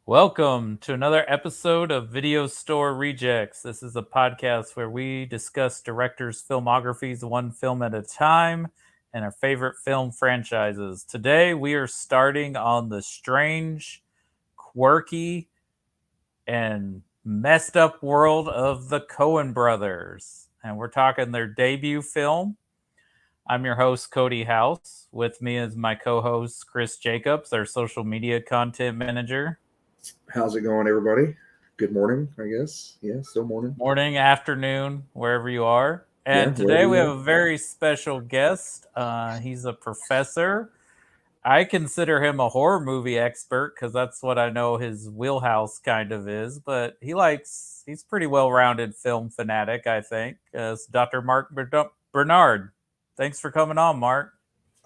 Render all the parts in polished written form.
Welcome to another episode of Video Store Rejects. This is a podcast where we discuss directors' filmographies one film at a time and our favorite film franchises. Today we are starting on the strange, quirky, and messed up world of the Coen Brothers. And we're talking their debut film. I'm your host, Cody House. With me is my co-host, Chris Jacobs, our social media content manager. How's it going, everybody? Good morning, I guess. Yeah, still morning. Morning, afternoon, wherever you are. Yeah, And today wherever we you have are. a very special guest. He's a professor. I consider him a horror movie expert because that's what I know his wheelhouse kind of is. But he's pretty well-rounded film fanatic, I think. It's Dr. Mark Bernard. Thanks for coming on, Mark.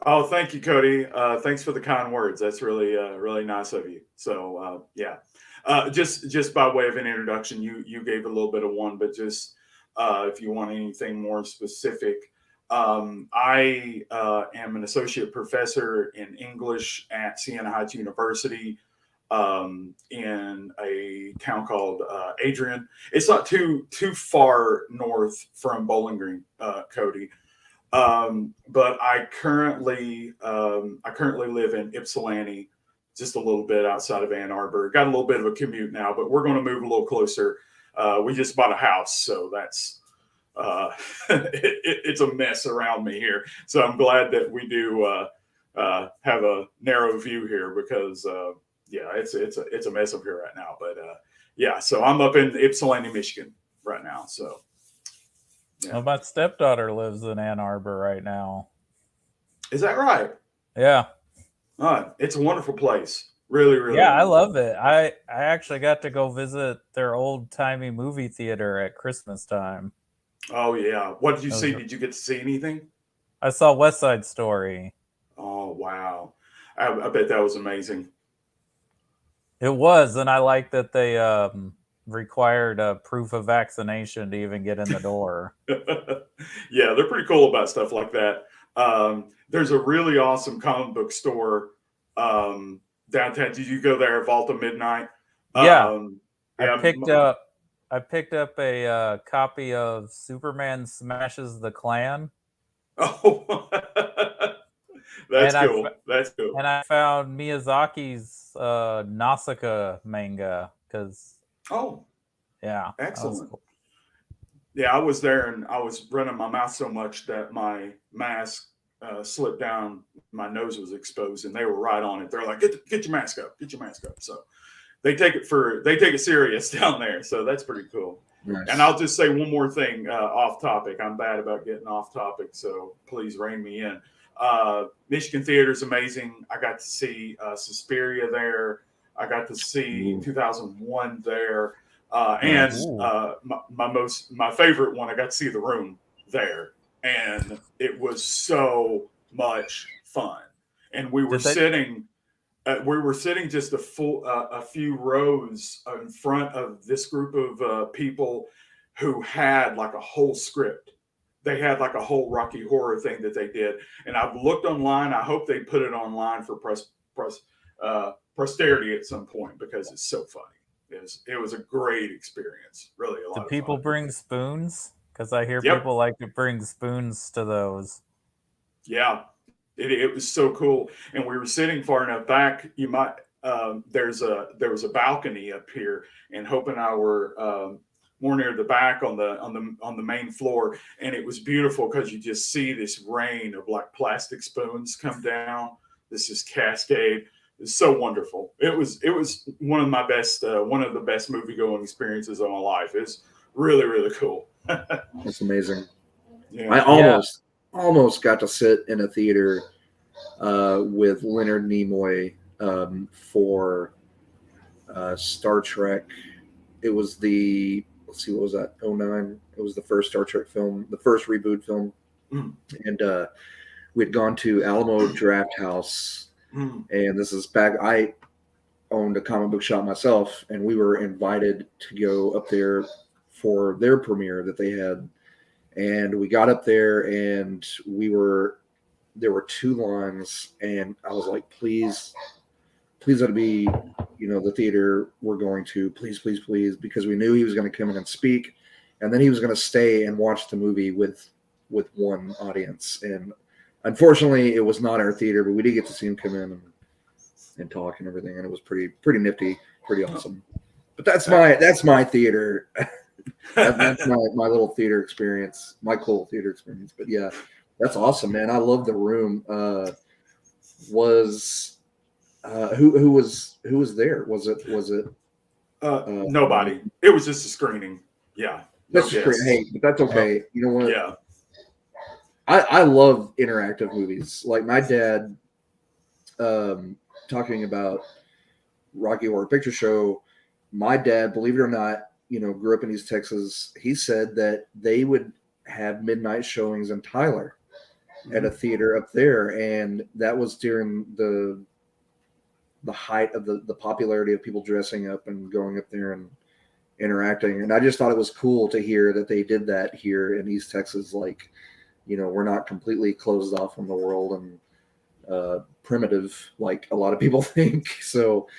Oh, thank you, Cody. Thanks for the kind words. That's really nice of you. So yeah, just by way of an introduction, you gave a little bit of one, but just if you want anything more specific, I am an associate professor in English at Siena Heights University in a town called Adrian. It's not too far north from Bowling Green, Cody. But I currently live in Ypsilanti, just a little bit outside of Ann Arbor. Got a little bit of a commute now, but we're going to move a little closer. We just bought a house, so that's it's a mess around me here. So I'm glad that we do have a narrow view here because yeah, it's a mess up here right now. But yeah, so I'm up in Ypsilanti, Michigan right now. So. Yeah. Well, my stepdaughter lives in Ann Arbor right now. Is that right? Yeah. It's a wonderful place. Really. Yeah, I Wonderful. love it. I actually got to go visit their old timey movie theater at Christmas time. Oh yeah. What did you see? Did you get to see anything? I saw West Side Story. Oh wow. I bet that was amazing. It was, and I like that they required a proof of vaccination to even get in the door. Yeah, they're pretty cool about stuff like that. There's a really awesome comic book store downtown. Did you go there at Vault of Midnight? Yeah, yeah. I picked up a copy of Superman Smashes the Klan. Oh, that's cool. That's cool. And I found Miyazaki's Nausicaa manga because. Oh, yeah, excellent. Cool. Yeah, I was there and I was running my mouth so much that my mask slipped down. My nose was exposed, and they were right on it. They're like, "Get your mask up! Get your mask up!" So they take it serious down there. So that's pretty cool. Nice. And I'll just say one more thing off topic. I'm bad about getting off topic, so please rein me in. Michigan Theater is amazing. I got to see Suspiria there. I got to see 2001 there. And my favorite one, I got to see The Room there, and it was so much fun. And we were sitting just a few rows in front of this group of people who had like a whole script. They had like a whole Rocky Horror thing that they did, and I've looked online. I hope they put it online for posterity at some point because it's so funny. It was a great experience. Really a lot of fun. Do people bring spoons? Because I hear people like to bring spoons to those. Yeah, it was so cool. And we were sitting far enough back. You might there was a balcony up here, and Hope and I were more near the back on the main floor, and it was beautiful because you just see this rain of like plastic spoons come down. This is cascade. It's so wonderful. It was one of the best movie going experiences of my life. It's really cool. That's amazing. Yeah. I almost got to sit in a theater with Leonard Nimoy for Star Trek. It was let's see, what was that? 2009. It was the first Star Trek film, the first reboot film, and we'd gone to Alamo Draft House. And this is back. I owned a comic book shop myself, and we were invited to go up there for their premiere that they had. And we got up there, and there were two lines, and I was like, please let it be the theater were going to please, please, please, because we knew he was going to come in and speak, and then he was going to stay and watch the movie with one audience. And unfortunately, it was not our theater, but we did get to see him come in and talk and everything, and it was pretty nifty, pretty awesome. But that's my theater. That's my little theater experience, my cool theater experience. But yeah, that's awesome, man. I love The Room. Who was there? Was it nobody? It was just a screening. Yeah. That's great. Hey, but that's okay. You know what? Yeah. I love interactive movies. Like my dad, talking about Rocky Horror Picture Show. My dad, believe it or not, grew up in East Texas. He said that they would have midnight showings in Tyler at a theater up there, and that was during the height of the popularity of people dressing up and going up there and interacting. And I just thought it was cool to hear that they did that here in East Texas. Like, we're not completely closed off from the world and primitive like a lot of people think. So,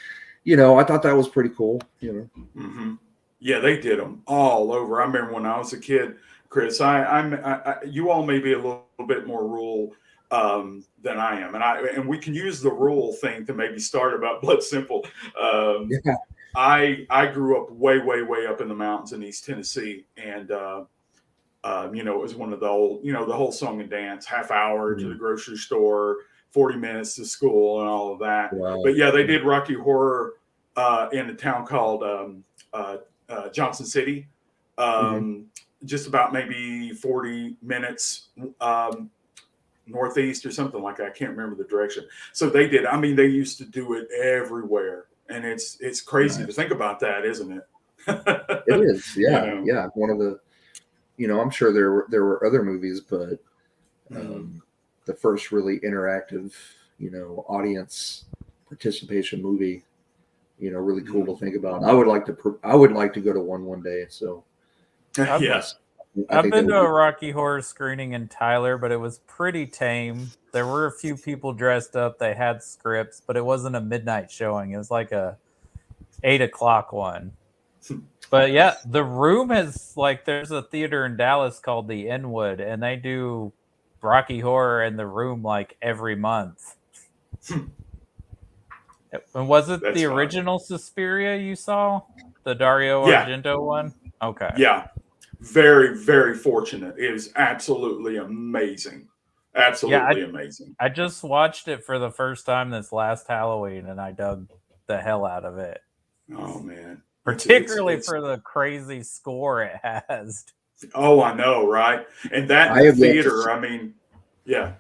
I thought that was pretty cool. Mm-hmm. Yeah, they did them all over. I remember when I was a kid, Chris. You all may be a little bit more rural than I am, and we can use the rural thing to maybe start about Blood Simple. Yeah. I grew up way up in the mountains in East Tennessee, and it was one of the old, the whole song and dance, half hour to the grocery store, 40 minutes to school, and all of that. Wow. But yeah, they did Rocky Horror in a town called Johnson City. Just about maybe 40 minutes northeast or something like that. I can't remember the direction. So they did. I mean, they used to do it everywhere, and it's crazy to think about that, isn't it? It is. Yeah, yeah. One of the, I'm sure there were other movies, but the first really interactive, audience participation movie, really cool to think about. I would like to go to one day. So. Yes. I've been to a Rocky Horror screening in Tyler, but it was pretty tame. There were a few people dressed up. They had scripts, but it wasn't a midnight showing. It was like a 8 o'clock one. But yeah, The Room is there's a theater in Dallas called the Inwood, and they do Rocky Horror in The Room every month. And was it the original Suspiria you saw? The Dario Argento one? Okay. Yeah. Very, very fortunate. It is absolutely amazing. Absolutely amazing. I just watched it for the first time this last Halloween, and I dug the hell out of it. Oh, man. Particularly for the crazy score it has. Oh, I know, right? And that theater, yeah.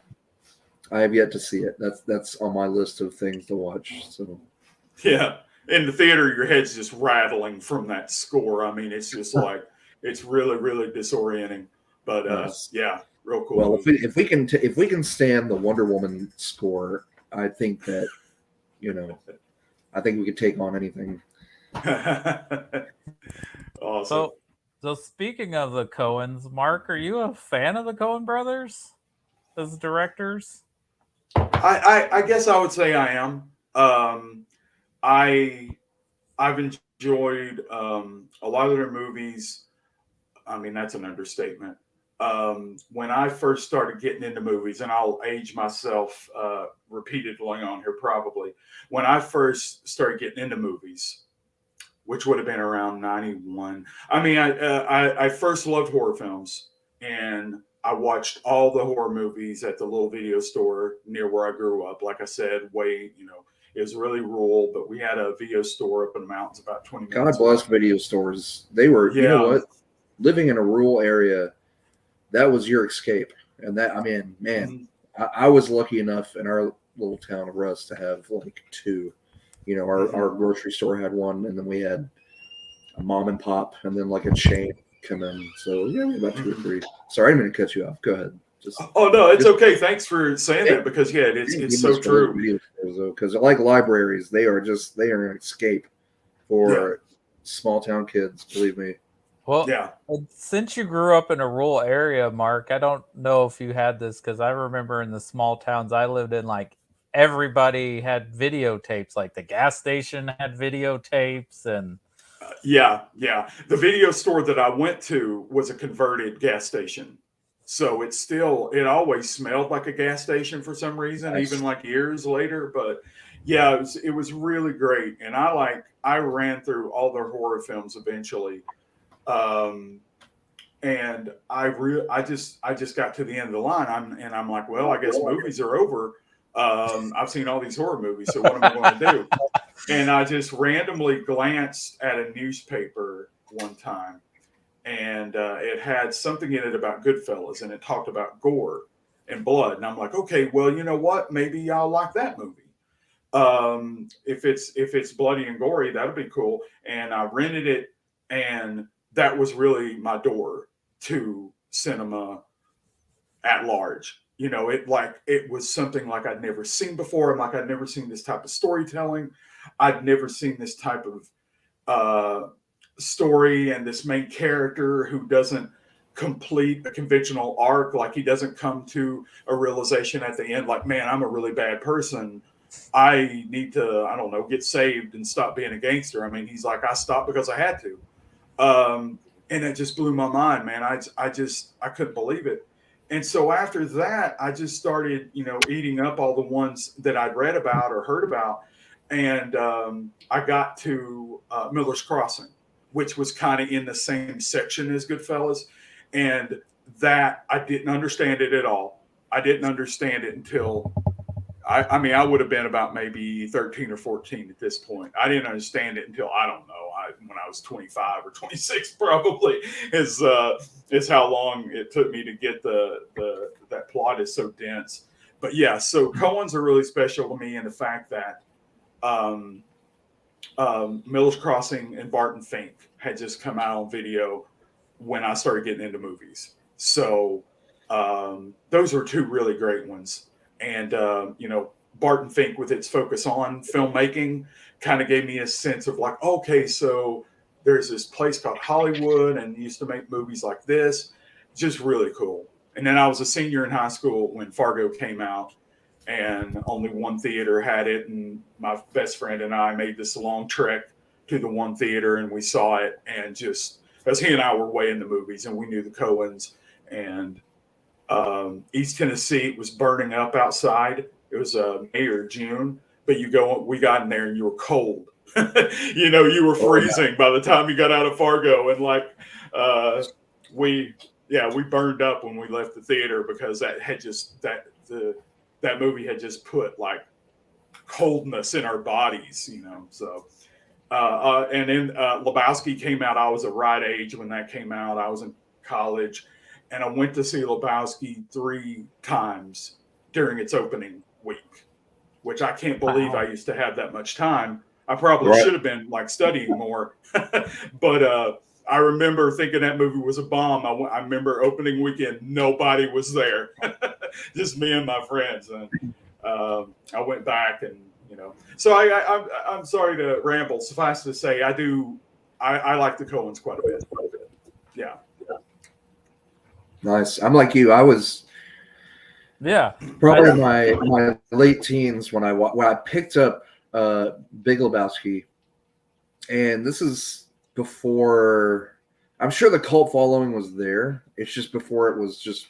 I have yet to see it. That's on my list of things to watch. So, yeah. In the theater, your head's just rattling from that score. I mean, it's just it's really, really disorienting. But yeah, real cool. Well, if we can stand the Wonder Woman score, I think that I think we could take on anything. Awesome. So speaking of the Coens, Mark, are you a fan of the Coen Brothers as directors? I guess I would say I am. I've enjoyed a lot of their movies. I mean, that's an understatement. When I first started getting into movies, and I'll age myself repeatedly on here probably, when I first started getting into movies, which would have been around 91. I mean, I first loved horror films, and I watched all the horror movies at the little video store near where I grew up. Like I said, it was really rural, but we had a video store up in the mountains about 20 minutes. God bless video stores. They were, you know what? Living in a rural area, that was your escape. And that, I mean, man, I was lucky enough in our little town of Russ to have two. Our grocery store had one, and then we had a mom and pop, and then a chain come in. So yeah, we had about 2 or 3. Sorry, I didn't mean to cut you off. Go ahead. No, it's okay. Thanks for saying that, because it's so true. Because libraries, they are an escape for small town kids. Believe me. Well, since you grew up in a rural area, Mark, I don't know if you had this, because I remember in the small towns I lived in, everybody had videotapes. Like the gas station had videotapes, and yeah. The video store that I went to was a converted gas station. So it always smelled like a gas station for some reason, Nice. even like years later. But yeah, it was really great. And I ran through all their horror films eventually. And I just got to the end of the line. I'm like, well, I guess movies are over. I've seen all these horror movies, so what am I going to do? And I just randomly glanced at a newspaper one time, and it had something in it about Goodfellas, and it talked about gore and blood. And I'm like, okay, well, you know what? Maybe I'll like that movie. If it's bloody and gory, that'll be cool. And I rented it, and that was really my door to cinema at large. It was something like I'd never seen before. I'm like, I'd never seen this type of storytelling. I'd never seen this type of story, and this main character who doesn't complete a conventional arc. Like, he doesn't come to a realization at the end, like, man, I'm a really bad person. I need to, I don't know, get saved and stop being a gangster. I mean, he's like, I stopped because I had to. And it just blew my mind, man. I couldn't believe it. And so after that, I just started, eating up all the ones that I'd read about or heard about. And I got to Miller's Crossing, which was kind of in the same section as Goodfellas. And that, I didn't understand it at all. I didn't understand it until, I would have been about maybe 13 or 14 at this point. I didn't understand it until, I don't know, when I was 25 or 26 probably is how long it took me to get that plot is so dense. But yeah, so Coens are really special to me in the fact that Miller's Crossing and Barton Fink had just come out on video when I started getting into movies. So those were two really great ones. And, Barton Fink, with its focus on filmmaking, kind of gave me a sense of like, okay, so there's this place called Hollywood and used to make movies like this. Just really cool. And then I was a senior in high school when Fargo came out, and only one theater had it. And my best friend and I made this long trek to the one theater, and we saw it. And just, because he and I were way in the movies, and we knew the Coens, and East Tennessee was burning up outside. It was May or June, but we got in there and you were cold. You were freezing by the time you got out of Fargo. And like, we burned up when we left the theater because that movie had just put like coldness in our bodies, so. And then Lebowski came out. I was the right age when that came out. I was in college, and I went to see Lebowski 3 times during its opening week, which I can't believe. Wow. I used to have that much time. I probably should have been like studying more, but I remember thinking that movie was a bomb. I remember opening weekend, nobody was there, just me and my friends, and I went back and. So I'm sorry to ramble. Suffice to say, I like the Coens quite a bit. Yeah. Nice. I'm like you. I was probably my late teens when I picked up Big Lebowski, and this is before. I'm sure the cult following was there. It's just before it was just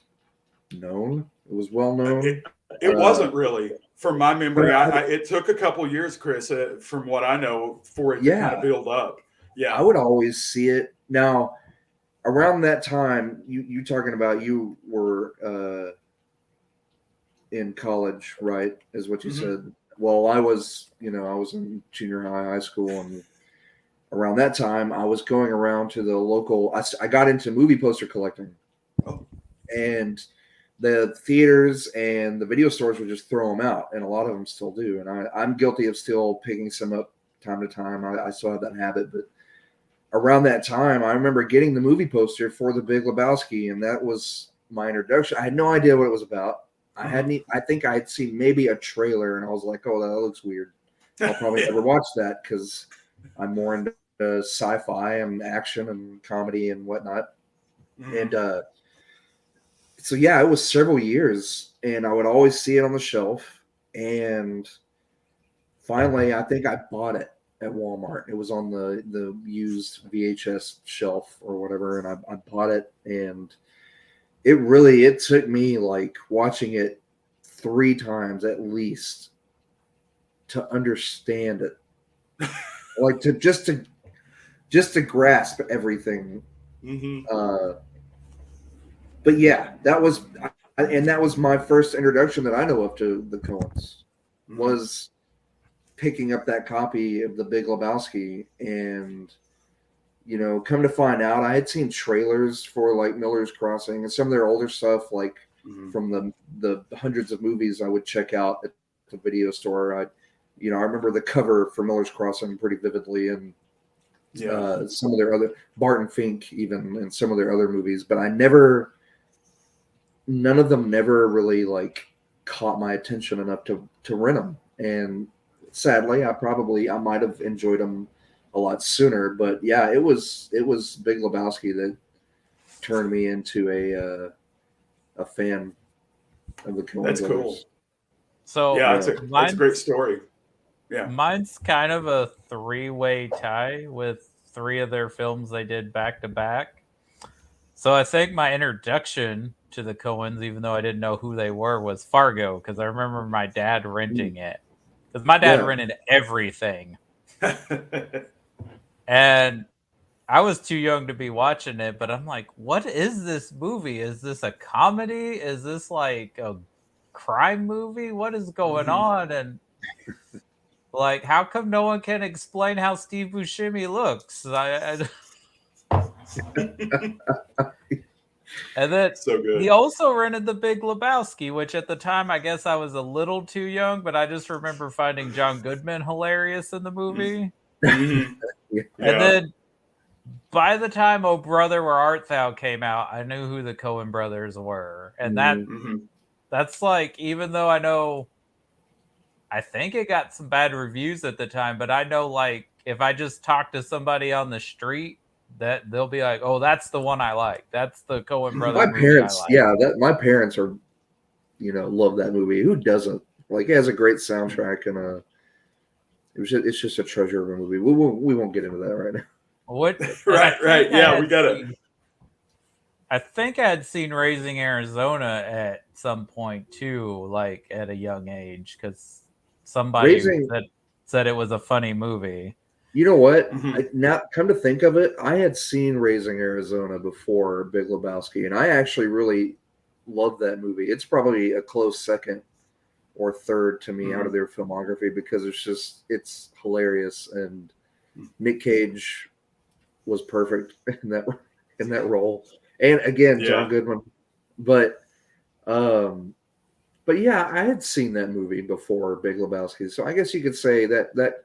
known. It was well known. It wasn't really. From my memory, it took a couple years, Chris, from what I know, for it to kind of build up. Yeah, I would always see it. Now, around that time, you talking about you were in college, right? Is what you said. Well, I was in junior high school, and around that time, I was going around to the local. I got into movie poster collecting, and the theaters and the video stores would just throw them out, and a lot of them still do. And I'm guilty of still picking some up time to time. I still have that habit. But around that time, I remember getting the movie poster for The Big Lebowski, and that was my introduction. I had no idea what it was about. I think I had seen maybe a trailer, and I was like, oh, that looks weird. I'll probably never watch that because I'm more into sci-fi and action and comedy and whatnot. And so yeah, it was several years, and I would always see it on the shelf. and finally, I think I bought it at Walmart. It was on the used VHS shelf or whatever, and I bought it, and it took me like watching it 3 times at least to understand it, like to just to grasp everything. But yeah, that was my first introduction that I know of to the Coens, was picking up that copy of The Big Lebowski. And come to find out, I had seen trailers for like Miller's Crossing and some of their older stuff, like from the hundreds of movies I would check out at the video store. I remember the cover for Miller's Crossing pretty vividly, and some of their other Barton Fink even, and some of their other movies, but none of them never really like caught my attention enough to rent them. And sadly, I might have enjoyed them a lot sooner. But yeah, it was Big Lebowski that turned me into a fan of the Coen That's Brothers. cool. So yeah, it's a great story. Yeah, mine's kind of a 3-way tie with 3 of their films they did back to back. So I think my introduction to the Coens, even though I didn't know who they were, was Fargo, because I remember my dad renting it. Because my dad rented everything. And I was too young to be watching it, but I'm like, what is this movie? Is this a comedy? Is this like a crime movie? What is going on? And like, how come no one can explain how Steve Buscemi looks? And then so good. He also rented The Big Lebowski, which at the time I guess I was a little too young, but I just remember finding John Goodman hilarious in the movie. And then by the time Oh Brother, Where Art Thou came out, I knew who the Coen Brothers were. And that's like, even though I think it got some bad reviews at the time, but I know like if I just talk to somebody on the street, that they'll be like, "Oh, that's the one I like. That's the Coen Brothers." My parents, my parents are, love that movie. Who doesn't? Like, it has a great soundtrack, and it's just a treasure of a movie. We won't get into that right now. What? right. Yeah, we gotta. I think I had seen Raising Arizona at some point too, like at a young age, because somebody said it was a funny movie. You know what? Now, come to think of it, I had seen Raising Arizona before Big Lebowski, and I actually really love that movie. It's probably a close second or third to me out of their filmography, because it's hilarious, and Nick Cage was perfect in that role, and again John Goodman. But yeah, I had seen that movie before Big Lebowski, so I guess you could say that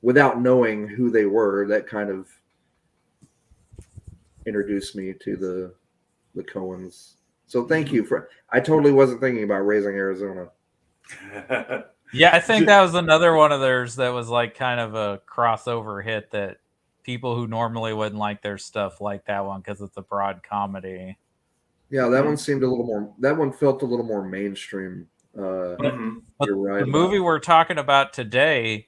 without knowing who they were, that kind of introduced me to the Coens. So thank you I totally wasn't thinking about Raising Arizona. Yeah, I think that was another one of theirs that was like kind of a crossover hit, that people who normally wouldn't like their stuff like that one because it's a broad comedy. Yeah, that one seemed a little more. That one felt a little more mainstream. But you're right. The movie we're talking about today,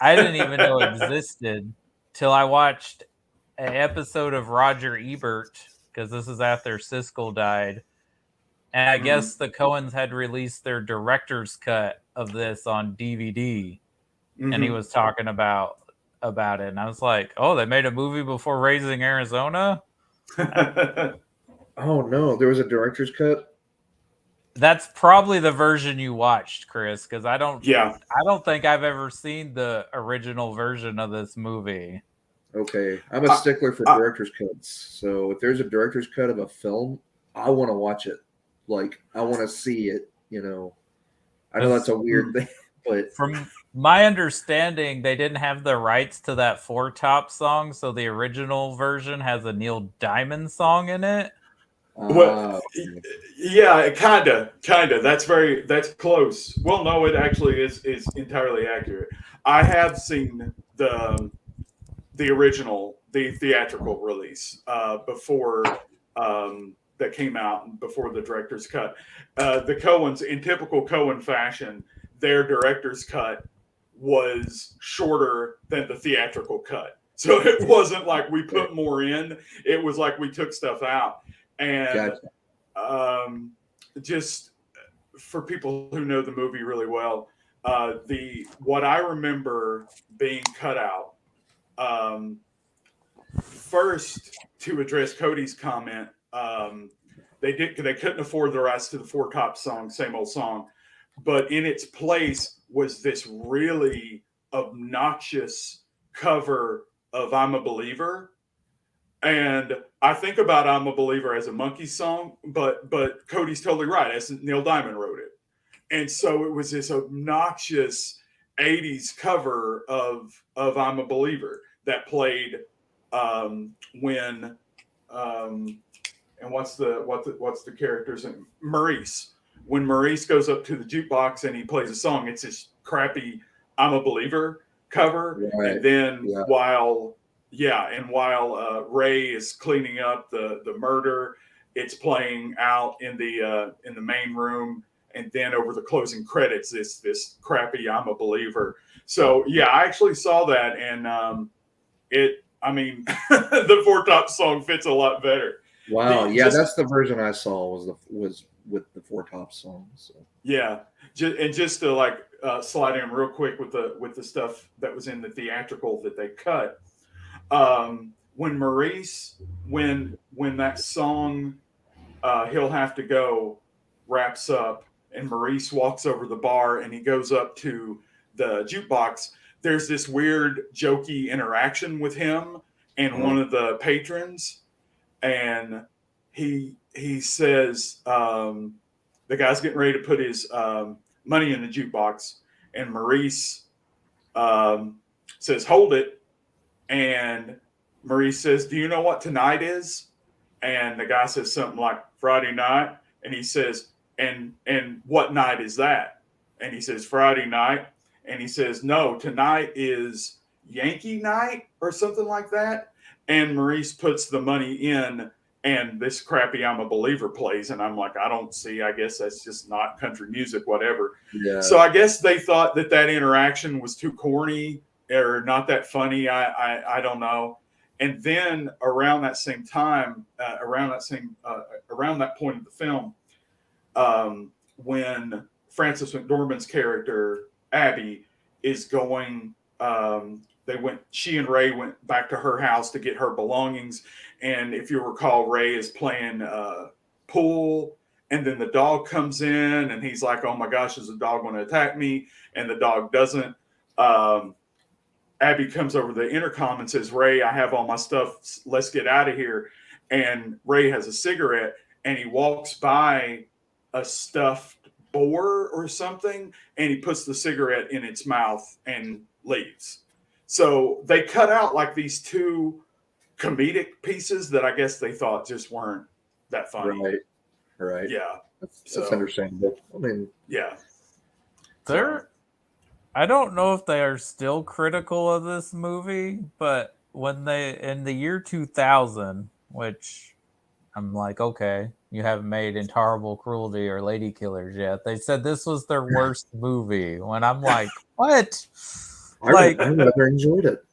I didn't even know existed till I watched an episode of Roger Ebert, because this is after Siskel died. And I guess the Coens had released their director's cut of this on DVD. And he was talking about it. And I was like, oh, they made a movie before Raising Arizona? Oh, no. There was a director's cut? That's probably the version you watched, Chris, because I don't think I've ever seen the original version of this movie. Okay. I'm a stickler for director's cuts. So if there's a director's cut of a film, I want to watch it. Like, I want to see it, I know that's a weird thing, but from my understanding, they didn't have the rights to that Four Top song, so the original version has a Neil Diamond song in it. Well, yeah, kind of. That's close. Well, no, it actually is entirely accurate. I have seen the original, the theatrical release before that came out before the director's cut. The Coens, in typical Coen fashion, their director's cut was shorter than the theatrical cut. So it wasn't like we put more in. It was like we took stuff out. And just for people who know the movie really well, what I remember being cut out, first, to address Cody's comment, they couldn't afford the rights to the Four Tops song, same old song, but in its place was this really obnoxious cover of "I'm a Believer." And I think about "I'm a Believer" as a Monkees song, but Cody's totally right. As Neil Diamond wrote it. And so it was this obnoxious 80s cover of "I'm a Believer" that played when and what's the character's name? Maurice. When Maurice goes up to the jukebox and he plays a song, it's this crappy "I'm a Believer" cover. Right. And then while Ray is cleaning up the murder, it's playing out in the main room, and then over the closing credits, this crappy "I'm a Believer." So yeah, I actually saw that, and the Four Tops song fits a lot better. Wow, that's the version I saw was with the Four Tops song. So. Yeah, just to slide in real quick with the stuff that was in the theatrical that they cut. When Maurice, when that song, "He'll Have to Go," wraps up, and Maurice walks over the bar and he goes up to the jukebox, there's this weird jokey interaction with him and one of the patrons, and he says, the guy's getting ready to put his money in the jukebox, and Maurice says, "Hold it." And Maurice says, "Do you know what tonight is?" And the guy says something like "Friday night." And he says, and what night is that? And he says, "Friday night." And he says, "No, tonight is Yankee night," or something like that. And Maurice puts the money in, and this crappy "I'm a Believer" plays. And I'm like, I guess that's just not country music, whatever. Yeah. So I guess they thought that interaction was too corny or not that funny. I don't know. And then around that same time, around that point of the film, when Frances McDormand's character Abby is going, she and Ray went back to her house to get her belongings. And if you recall, Ray is playing pool, and then the dog comes in, and he's like, "Oh my gosh, is the dog going to attack me?" And the dog doesn't. Abby comes over the intercom and says, "Ray, I have all my stuff. Let's get out of here." And Ray has a cigarette, and he walks by a stuffed boar or something, and he puts the cigarette in its mouth and leaves. So they cut out like these two comedic pieces that I guess they thought just weren't that funny. Right. Yeah. That's understandable. I mean, yeah. I don't know if they are still critical of this movie, but when in the year 2000, which I'm like, okay, you haven't made Intolerable Cruelty or Lady Killers yet. They said this was their worst movie. When I'm like, what? I never enjoyed it.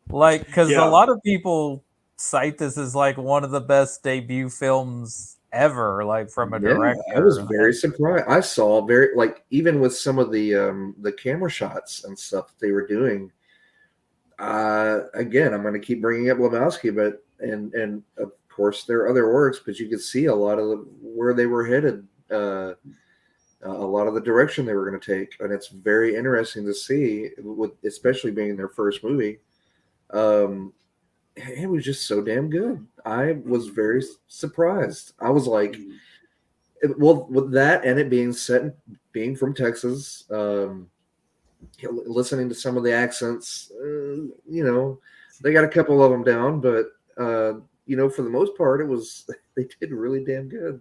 Because a lot of people cite this as like one of the best debut films ever, like from a director. I was very surprised. I saw even with some of the camera shots and stuff they were doing. Again, I'm going to keep bringing up Lebowski, but and of course there are other works, but you could see a lot of where they were headed, a lot of the direction they were going to take, and it's very interesting to see, especially being their first movie. It was just so damn good. I was very surprised. I was like, well, with that and it being from Texas, listening to some of the accents, they got a couple of them down, but for the most part, they did really damn good.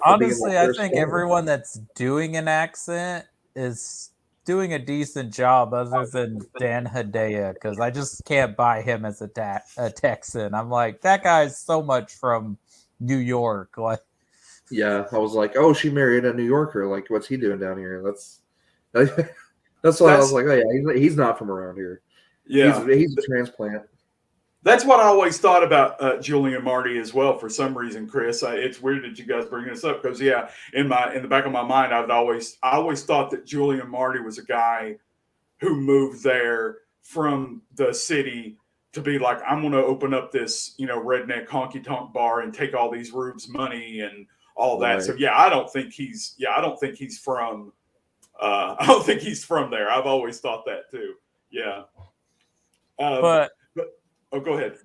Honestly, I think everyone that's doing an accent is doing a decent job, other than Dan Hedaya, because I just can't buy him as a Texan. I'm like, that guy's so much from New York. Like, yeah, I was like, oh, she married a New Yorker. Like, what's he doing down here? That's why I was like, oh yeah, he's not from around here. Yeah, he's a transplant. that's what I always thought about Julie and Marty as well. For some reason, Chris, it's weird that you guys bring this up because in the back of my mind, I always thought that Julie and Marty was a guy who moved there from the city to be like, I'm going to open up this, redneck honky tonk bar and take all these rubes money and all that. Right. So I don't think he's from, I don't think he's from there. I've always thought that too. Yeah. But Go ahead.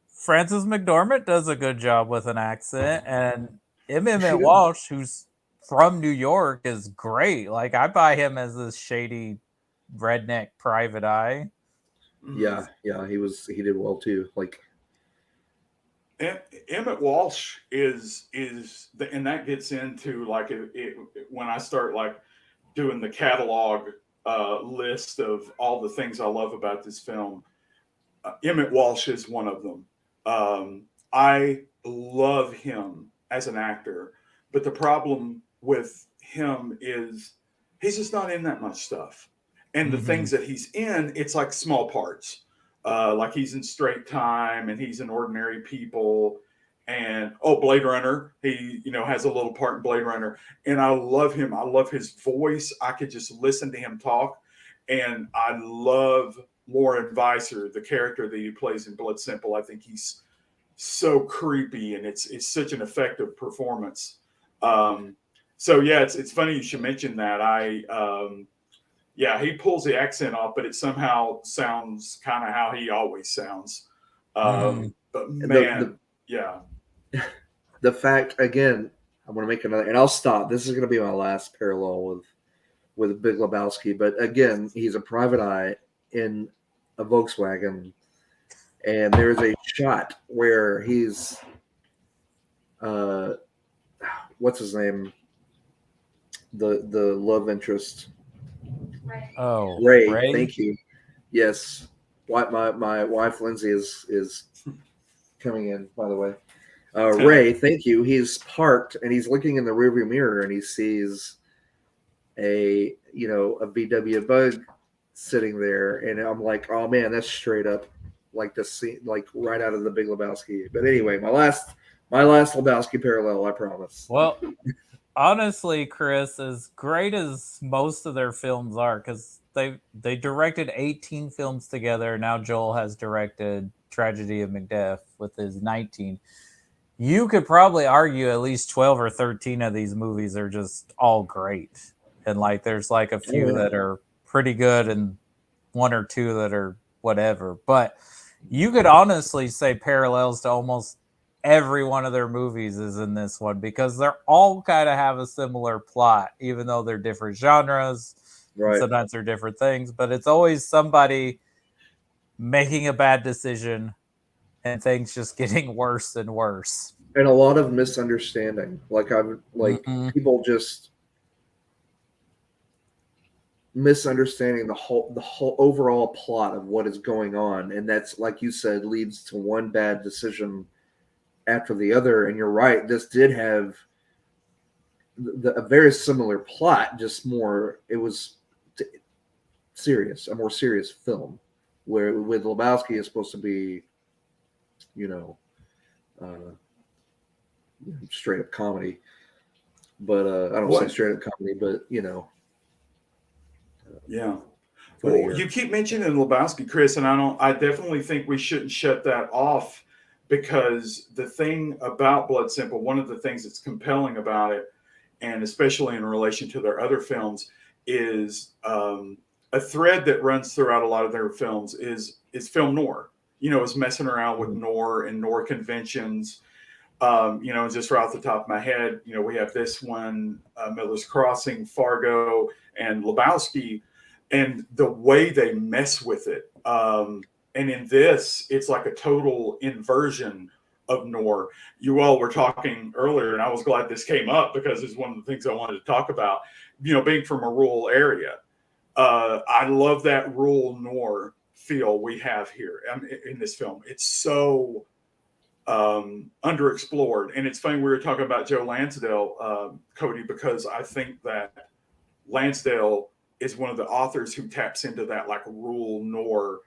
Frances McDormand does a good job with an accent, and Emmett She does. Walsh, who's from New York, is great. Like, I buy him as this shady redneck private eye. Yeah, he did well too. Like, Emmett Walsh and that gets into like when I start like doing the catalog list of all the things I love about this film. Emmett Walsh is one of them. I love him as an actor, but the problem with him is he's just not in that much stuff. And the things that he's in, it's like small parts. Like he's in Straight Time and he's in Ordinary People and Blade Runner. He, has a little part in Blade Runner. And I love him. I love his voice. I could just listen to him talk. And I love Lauren Weiser, the character that he plays in Blood Simple. I think he's so creepy and it's such an effective performance. So yeah, it's funny you should mention that. He pulls the accent off, but it somehow sounds kind of how he always sounds. But man, the fact, again, I'm going to make another, and I'll stop. This is going to be my last parallel with Big Lebowski. But again, he's a private eye in a Volkswagen, and there's a shot where he's, what's his name? The love interest. Ray. Thank you. Yes, my wife Lindsay is coming in. By the way, Ray. Thank you. He's parked and he's looking in the rearview mirror and he sees a VW Bug sitting there, and I'm like, oh man, that's straight up like the scene, like right out of the Big Lebowski. But anyway, my last Lebowski parallel, I promise. Well, honestly, Chris, as great as most of their films are, because they directed 18 films together. Now Joel has directed Tragedy of Macbeth with his 19. You could probably argue at least 12 or 13 of these movies are just all great. And like there's like a few that are pretty good and one or two that are whatever. But you could honestly say parallels to almost every one of their movies is in this one because they're all kind of have a similar plot, even though they're different genres. Right. Sometimes they're different things, but it's always somebody making a bad decision and things just getting worse and worse. And a lot of misunderstanding. People just misunderstanding the whole overall plot of what is going on. And that's, like you said, leads to one bad decision after the other. And you're right, this did have a very similar plot, just more, it was a more serious film, where with Lebowski is supposed to be, straight up comedy. But I don't say straight up comedy, but yeah. Well, you keep mentioning Lebowski, Chris, and I definitely think we shouldn't shut that off, because the thing about Blood Simple, one of the things that's compelling about it, and especially in relation to their other films, is a thread that runs throughout a lot of their films is film noir. Is messing around with noir and noir conventions. Just right off the top of my head, we have this one, Miller's Crossing, Fargo, and Lebowski, and the way they mess with it. And in this, it's like a total inversion of noir. You all were talking earlier, and I was glad this came up because it's one of the things I wanted to talk about, being from a rural area. I love that rural noir feel we have here in this film. It's so underexplored. And it's funny, we were talking about Joe Lansdale, Cody, because I think that Lansdale is one of the authors who taps into that like rural noir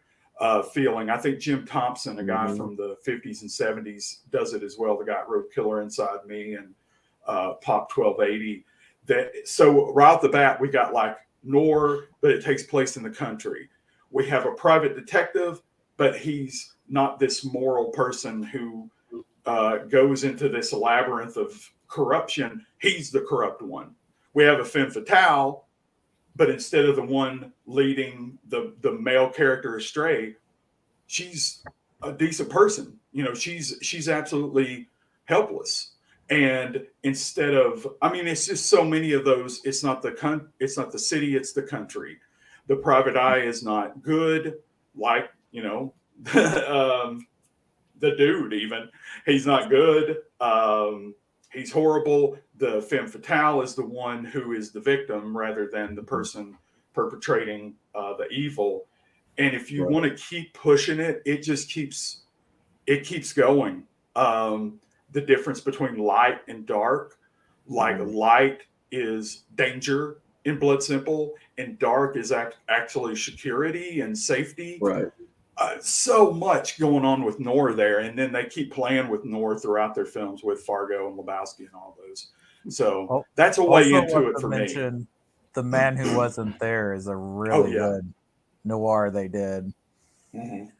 feeling. I think Jim Thompson, a guy from the 50s and 70s, does it as well. The guy that wrote Killer Inside Me and Pop 1280. So right off the bat, we got like noir, but it takes place in the country. We have a private detective, but he's not this moral person who goes into this labyrinth of corruption. He's the corrupt one. We have a femme fatale, but instead of the one leading the male character astray, she's a decent person. You know, she's absolutely helpless. And instead of, I mean, it's just so many of those. It's not the city, it's the country. The private eye is not good, like, you know, the dude, even he's not good. He's horrible. The femme fatale is the one who is the victim rather than the person perpetrating the evil. And if you want to keep pushing it, it just keeps going. The difference between light and dark, like light is danger in Blood Simple, and dark is actually security and safety. Right. So much going on with noir there, and then they keep playing with noir throughout their films with Fargo and Lebowski and all those. So that's a way into it for me. The Man Who Wasn't There is a really good noir they did. Mm-hmm.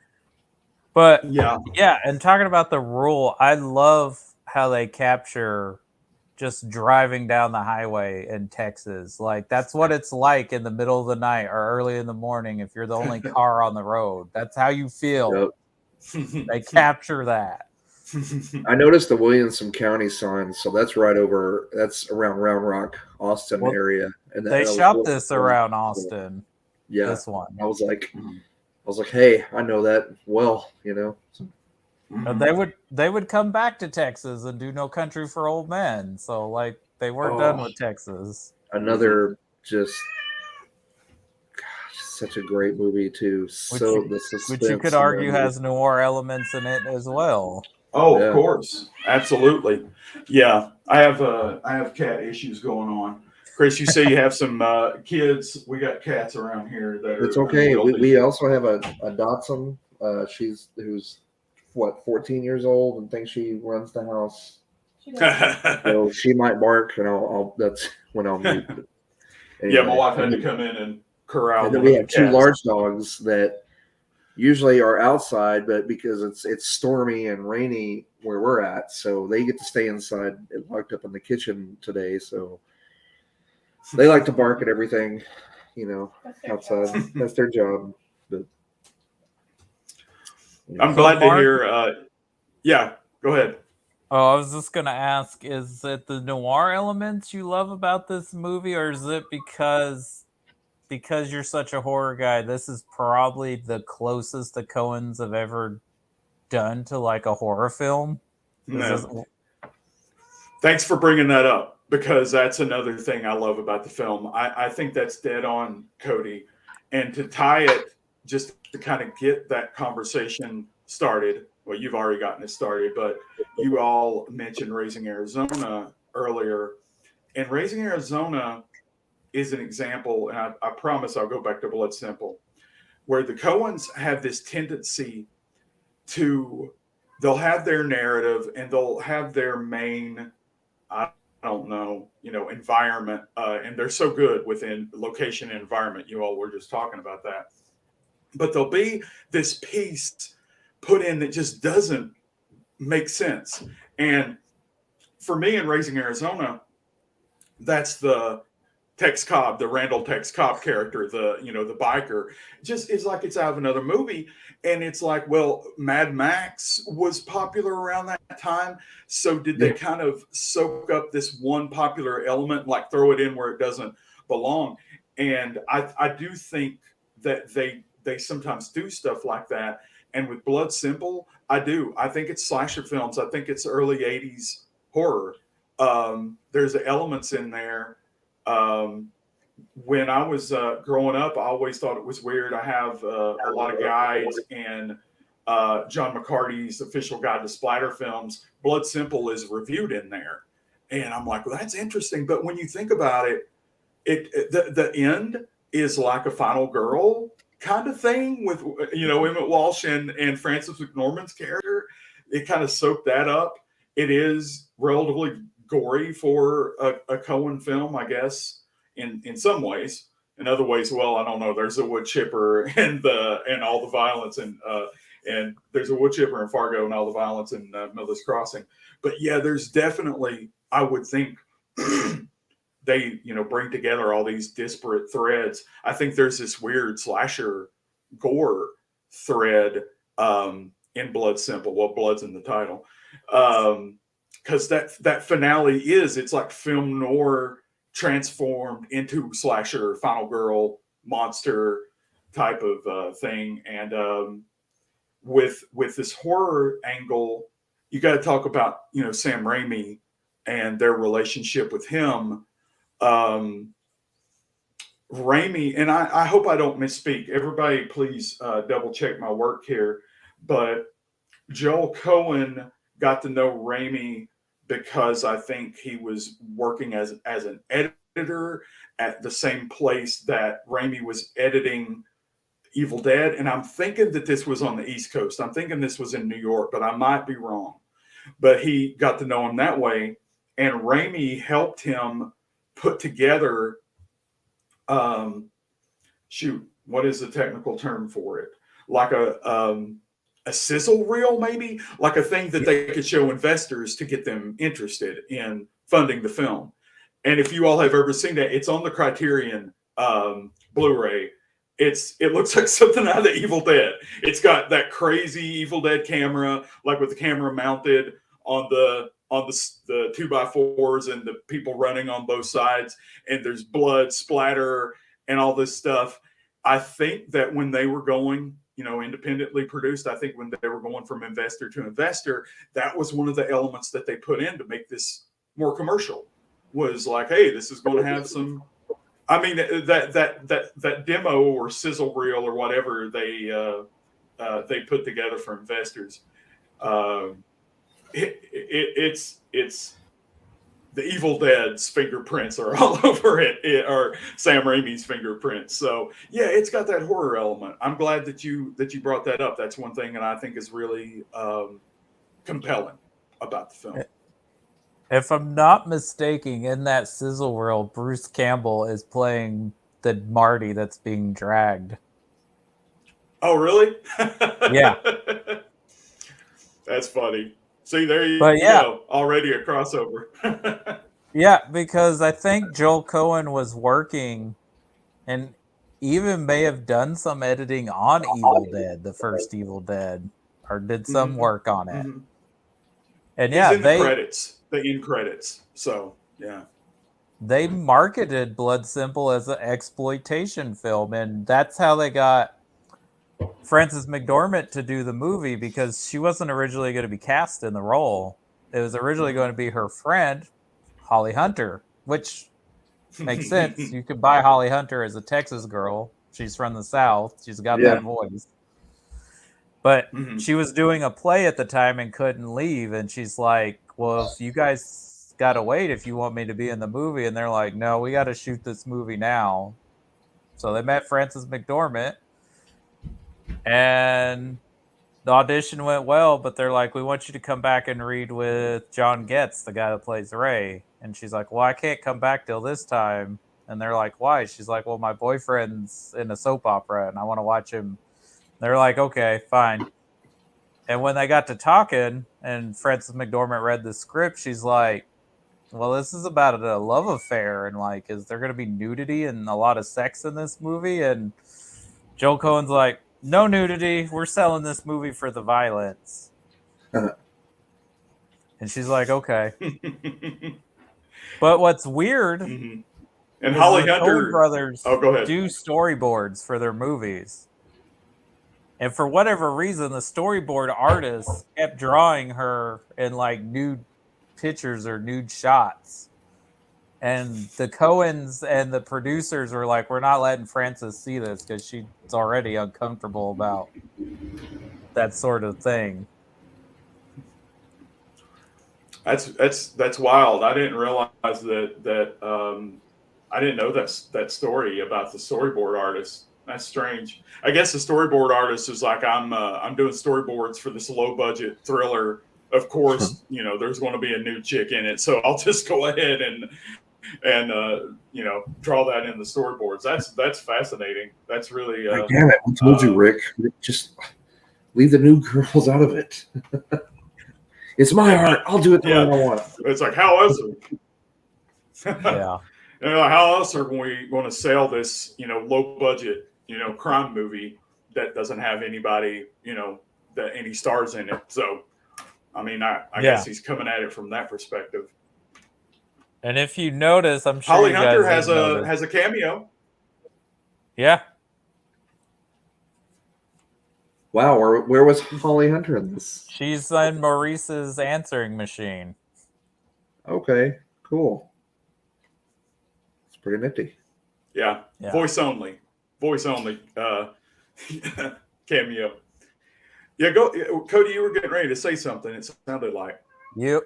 But yeah, and talking about the rule, I love how they capture just driving down the highway in Texas. Like, that's what it's like in the middle of the night or early in the morning if you're the only car on the road. That's how you feel. Yep. They capture that. I noticed the Williamson County sign, so that's around Round Rock, Austin area. And they shot this around Austin. Yeah. This one. I was like, hey, I know that well, you know. They would come back to Texas and do No Country for Old Men. So like they weren't done with Texas. Another just such a great movie too. Which you could argue has noir elements in it as well. Oh, of course, absolutely. Yeah, I have cat issues going on. Chris, you say you have some kids. We got cats around here that are. It's okay. We also have a Dachshund. Who's 14 years old and thinks she runs the house. So she might bark, and that's when I'll mute. Anyway, yeah, my wife had to come in and corral. And then we have two large dogs that usually are outside, but because it's stormy and rainy where we're at, so they get to stay inside and locked up in the kitchen today. So they like to bark at everything, you know, outside. That's their job. But I'm glad to hear. Yeah, go ahead. Oh, I was just going to ask, is it the noir elements you love about this movie, or is it because you're such a horror guy, this is probably the closest the Coens have ever done to like a horror film? No. Thanks for bringing that up, because that's another thing I love about the film. I think that's dead on, Cody. And to tie it, just to kind of get that conversation started, well, you've already gotten it started, but you all mentioned Raising Arizona earlier. And Raising Arizona is an example, and I promise I'll go back to Blood Simple, where the Coens have this tendency they'll have their narrative and they'll have their main, I don't know, environment, and they're so good within location and environment. You all were just talking about that. But there'll be this piece put in that just doesn't make sense. And for me in Raising Arizona, that's the Tex Cobb, the Randall Tex Cobb character, the biker, just is like it's out of another movie. And it's like, well, Mad Max was popular around that time. So did they kind of soak up this one popular element, like throw it in where it doesn't belong? And I do think that they sometimes do stuff like that. And with Blood Simple, I think it's slasher films. I think it's early 80s horror. There's elements in there. When I was growing up, I always thought it was weird. I have a lot of guides, and John McCarty's Official Guide to Splatter Films, Blood Simple is reviewed in there. And I'm like, well, that's interesting. But when you think about it, the end, is like a Final Girl kind of thing with, Emmett Walsh and Frances McDormand's character. It kind of soaked that up. It is relatively gory for a Coen film, I guess, in some ways. In other ways, well, I don't know. There's a wood chipper and all the violence, and there's a wood chipper in Fargo and all the violence in Miller's Crossing. But yeah, there's definitely, I would think, they bring together all these disparate threads. I think there's this weird slasher gore thread in Blood Simple. Well, blood's in the title, because that finale it's like film noir transformed into slasher, Final Girl, monster type of thing. And with this horror angle, you got to talk about Sam Raimi and their relationship with him. Raimi, and I hope I don't misspeak. Everybody, please double check my work here. But Joel Coen got to know Raimi because I think he was working as an editor at the same place that Raimi was editing Evil Dead. And I'm thinking that this was on the East Coast. I'm thinking this was in New York, but I might be wrong. But he got to know him that way. And Raimi helped him put together, what is the technical term for it? Like a sizzle reel, maybe, like a thing that they could show investors to get them interested in funding the film. And if you all have ever seen that, it's on the Criterion Blu-ray. It looks like something out of the Evil Dead. It's got that crazy Evil Dead camera, like with the camera mounted on the 2x4s and the people running on both sides, and there's blood splatter and all this stuff. I think that when they were going, independently produced, I think when they were going from investor to investor, that was one of the elements that they put in to make this more commercial. Was like, hey, this is going to have some. I mean, that demo or sizzle reel or whatever they put together for investors. It's the Evil Dead's fingerprints are all over it, or Sam Raimi's fingerprints. So yeah, it's got that horror element. I'm glad that you brought that up. That's one thing that I think is really compelling about the film. If I'm not mistaken, in that sizzle reel, Bruce Campbell is playing the Marty that's being dragged. Oh, really? Yeah. That's funny. See, there you go. Already a crossover. Yeah, because I think Joel Coen was working and even may have done some editing on Evil Dead, the first Evil Dead, or did some work on it. Mm-hmm. And he's in the credits, the end credits. So, yeah. They marketed Blood Simple as an exploitation film, and that's how they got Frances McDormand to do the movie, because she wasn't originally going to be cast in the role. It was originally going to be her friend, Holly Hunter, which makes sense. You could buy Holly Hunter as a Texas girl. She's from the South. She's got that voice. But she was doing a play at the time and couldn't leave. And she's like, well, if you guys got to wait if you want me to be in the movie. And they're like, no, we got to shoot this movie now. So they met Frances McDormand. And the audition went well, but they're like, we want you to come back and read with John Getz, the guy that plays Ray. And she's like, well, I can't come back till this time. And they're like, why? She's like, well, my boyfriend's in a soap opera and I want to watch him. They're like, okay, fine. And when they got to talking and Frances McDormand read the script, she's like, well, this is about a love affair. And like, is there going to be nudity and a lot of sex in this movie? And Joel Coen's like, no nudity. We're selling this movie for the violence. And she's like, okay. But what's weird, and Holly Hunter, Coen Brothers do storyboards for their movies. And for whatever reason, the storyboard artist kept drawing her in like nude pictures or nude shots. And the Coens and the producers were like, we're not letting Frances see this because she's already uncomfortable about that sort of thing. That's wild. I didn't realize that I didn't know that story about the storyboard artist. That's strange. I guess the storyboard artist is like, I'm doing storyboards for this low budget thriller. Of course, there's going to be a new chick in it, so I'll just go ahead and draw that in the storyboards. That's fascinating. That's really damn it! I told you, Rick. Just leave the new girls out of it. It's my art. I'll do it the way I want. It's like, how else? Yeah. How else are we going to sell this, low budget, crime movie that doesn't have anybody, that any stars in it? So, I mean, I guess he's coming at it from that perspective. And if you notice, I'm sure Holly you Hunter guys has a cameo. Yeah. Wow, where was Holly Hunter in this? She's in Maurice's answering machine. Okay, cool. It's pretty nifty. Yeah. Voice only cameo. Yeah, go, Cody. You were getting ready to say something. It sounded like you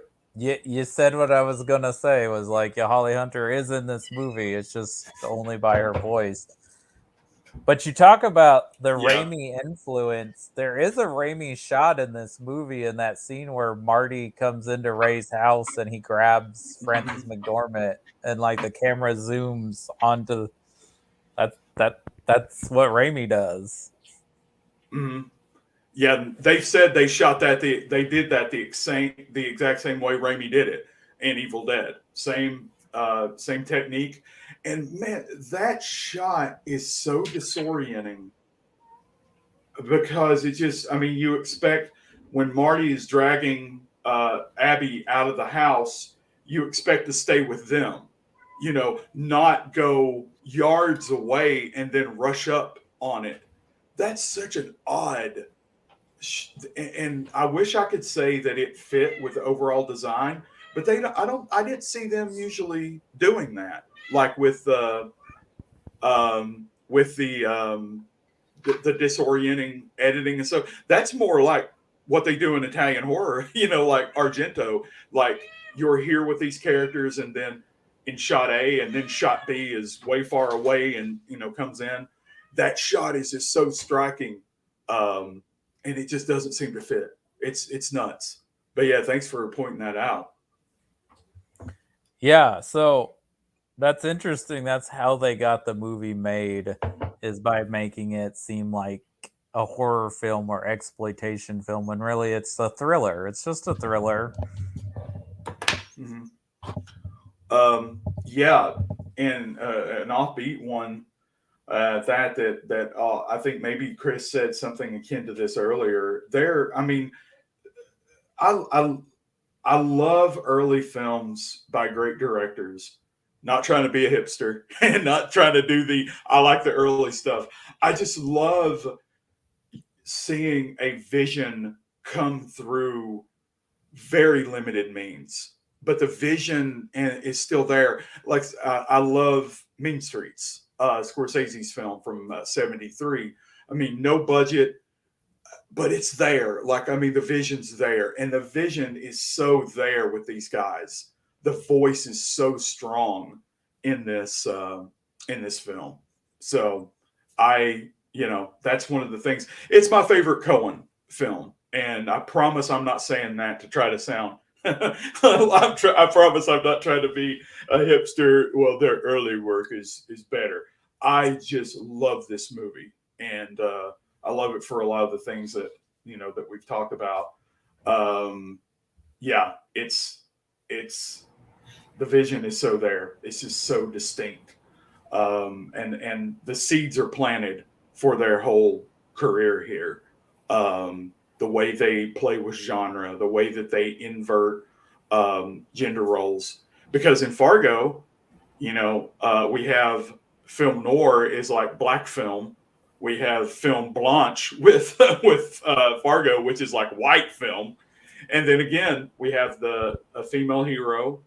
said what I was gonna say. Was like, Holly Hunter is in this movie. It's just only by her voice. But you talk about the Raimi influence. There is a Raimi shot in this movie, in that scene where Marty comes into Ray's house and he grabs Frances McDormand, and like the camera zooms onto that's what Raimi does. Mm-hmm. Yeah, they've said they shot that. They did that the exact same way Raimi did it in Evil Dead. Same technique. And man, that shot is so disorienting because you expect when Marty is dragging Abby out of the house, you expect to stay with them, not go yards away and then rush up on it. That's such an odd, and I wish I could say that it fit with the overall design, but I didn't see them usually doing that. Like with the disorienting editing and stuff. That's more like what they do in Italian horror, like Argento. Like, you're here with these characters, and then in shot A, and then shot B is way far away, and comes in. That shot is just so striking, and it just doesn't seem to fit. It's nuts. But yeah, thanks for pointing that out. Yeah, so that's interesting. That's how they got the movie made, is by making it seem like a horror film or exploitation film, when really it's a thriller. It's just a thriller. Mm-hmm. And an offbeat one that I think maybe Chris said something akin to this earlier. I love early films by great directors. Not trying to be a hipster and not trying to do I like the early stuff. I just love seeing a vision come through very limited means, but the vision is still there. Like, I love Mean Streets, Scorsese's film from '73. I mean, no budget, but it's there. Like, the vision's there, and the vision is so there with these guys. The voice is so strong in this film. So that's one of the things. It's my favorite Coen film, and I promise I'm not saying that to try to sound. I promise I'm not trying to be a hipster. Well, their early work is better. I just love this movie, and I love it for a lot of the things that that we've talked about. It's the vision is so there. It's just so distinct, and the seeds are planted for their whole career here. The way they play with genre, the way that they invert gender roles. Because in Fargo, we have film noir is like black film. We have film blanche with Fargo, which is like white film. And then again, we have a female hero.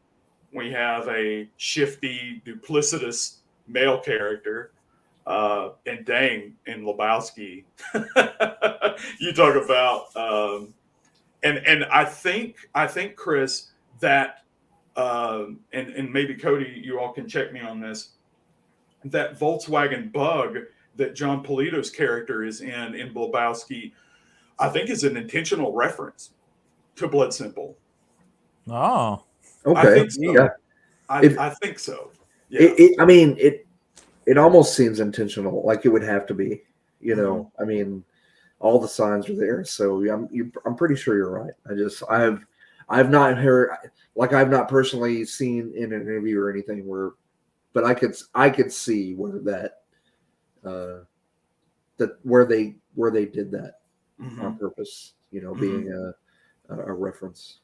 We have a shifty, duplicitous male character. And dang, in Lebowski, you talk about, and I think Chris, that, and maybe Cody, you all can check me on this. that Volkswagen Bug that John Polito's character is in Lebowski, I think is an intentional reference to Blood Simple. Oh, Okay. I think so. Yeah. I think so. Yeah. I mean, it almost seems intentional, like it would have to be. You know, I mean, all the signs are there, so I'm pretty sure you're right. I've not heard, like, I've not personally seen in an interview or anything where, but I could see where where they did that on purpose. You know, being a reference.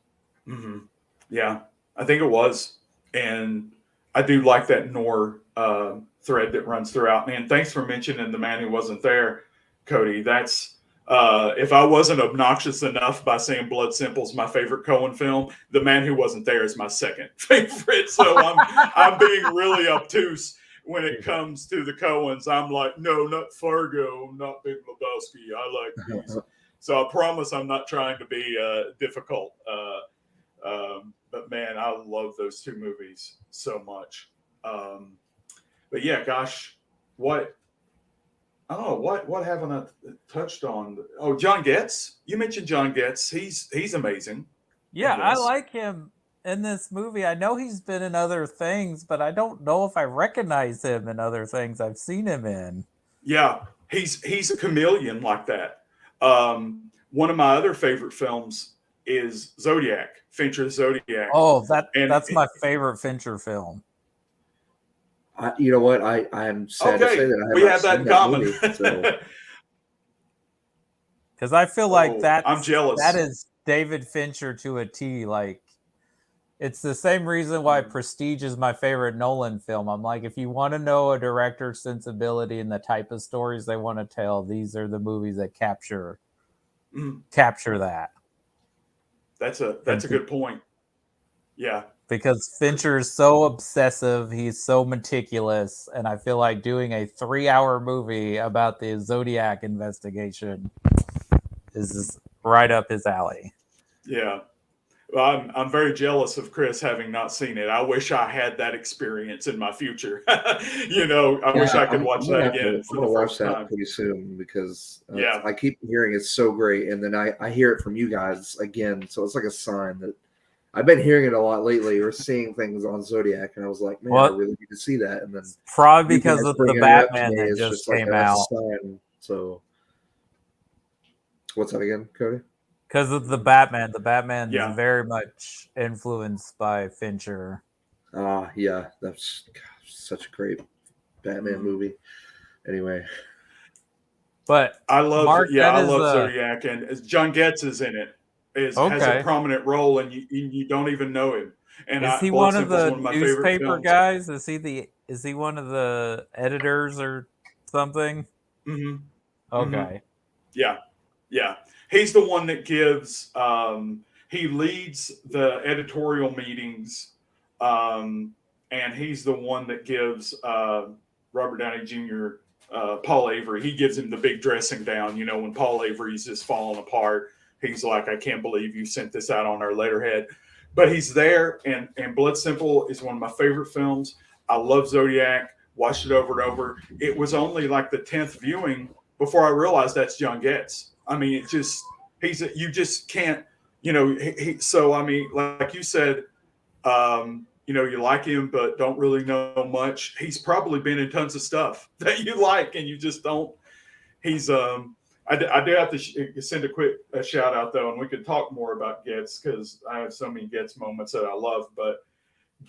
Yeah, I think it was, and I do like that Nor thread that runs throughout. Man, thanks for mentioning The Man Who Wasn't There, Cody. That's if I wasn't obnoxious enough by saying Blood Simple's my favorite Coen film, The Man Who Wasn't There is my second favorite. So I'm being really obtuse when it comes to the Coens. I'm like, no, not Fargo, not Big Lebowski. I like these. So I promise I'm not trying to be difficult. But man, I love those two movies so much. But yeah, gosh, what haven't I touched on? Oh, John Getz. You mentioned John Getz. He's amazing. Yeah, I like him in this movie. I know he's been in other things, but I don't know if I recognize him in other things I've seen him in. Yeah, he's a chameleon like that. One of my other favorite films is Zodiac, Fincher's Zodiac. Oh, that's my favorite Fincher film. You know what? I am sad to say that we have that in common. Because I feel like I'm jealous. That is David Fincher to a T. Like, it's the same reason why Prestige is my favorite Nolan film. I'm like, if you want to know a director's sensibility and the type of stories they want to tell, these are the movies that capture that. That's a good point. Yeah. Because Fincher is so obsessive, he's so meticulous, and I feel like doing a 3-hour movie about the Zodiac investigation is right up his alley. Yeah. Well, I'm very jealous of Chris having not seen it. I wish I had that experience in my future. I wish I could watch that again. I'm gonna watch that pretty soon because I keep hearing it's so great, and then I hear it from you guys again, so it's like a sign that I've been hearing it a lot lately, or seeing things on Zodiac, and I was like, man, I really need to see that. And then probably because of the Batman that just came out. So, what's that again, Cody? Because of the Batman. The Batman is very much influenced by Fincher. Yeah, that's such a great Batman movie. Anyway, but I love Zodiac, and John Getz is in it. Has a prominent role, and you don't even know him. And is he one of the newspaper guys? Is he one of the editors or something? Mm-hmm. Okay. Mm-hmm. Yeah. He's the one that gives. He leads the editorial meetings, and he's the one that gives Robert Downey Jr. Paul Avery. He gives him the big dressing down. When Paul Avery's just falling apart. He's like, I can't believe you sent this out on our letterhead. But he's there, and Blood Simple is one of my favorite films. I love Zodiac, watched it over and over. It was only like the 10th viewing before I realized that's John Getz. I mean, you just can't, so, I mean, like you said, you like him, but don't really know much. He's probably been in tons of stuff that you like, and you just don't. He's, I do have to send a quick shout out, though, and we could talk more about Getz because I have so many Getz moments that I love. But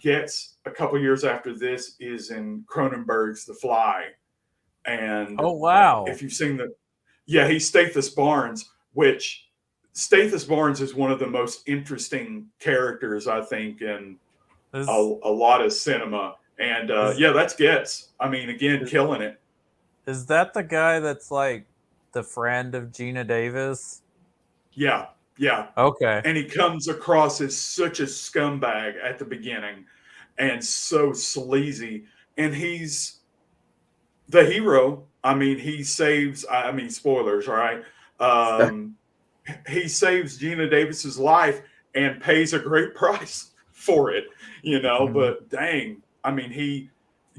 Getz, a couple years after this, is in Cronenberg's The Fly. And oh, wow. If you've seen he's Stathis Barnes, which Stathis Barnes is one of the most interesting characters, I think, in a lot of cinema. And that's Getz. I mean, again, killing it. Is that the guy that's like the friend of Gina Davis? Yeah. Okay. And he comes across as such a scumbag at the beginning and so sleazy. And he's the hero. I mean, he saves, spoilers, all right? He saves Gina Davis's life and pays a great price for it, but dang, I mean, he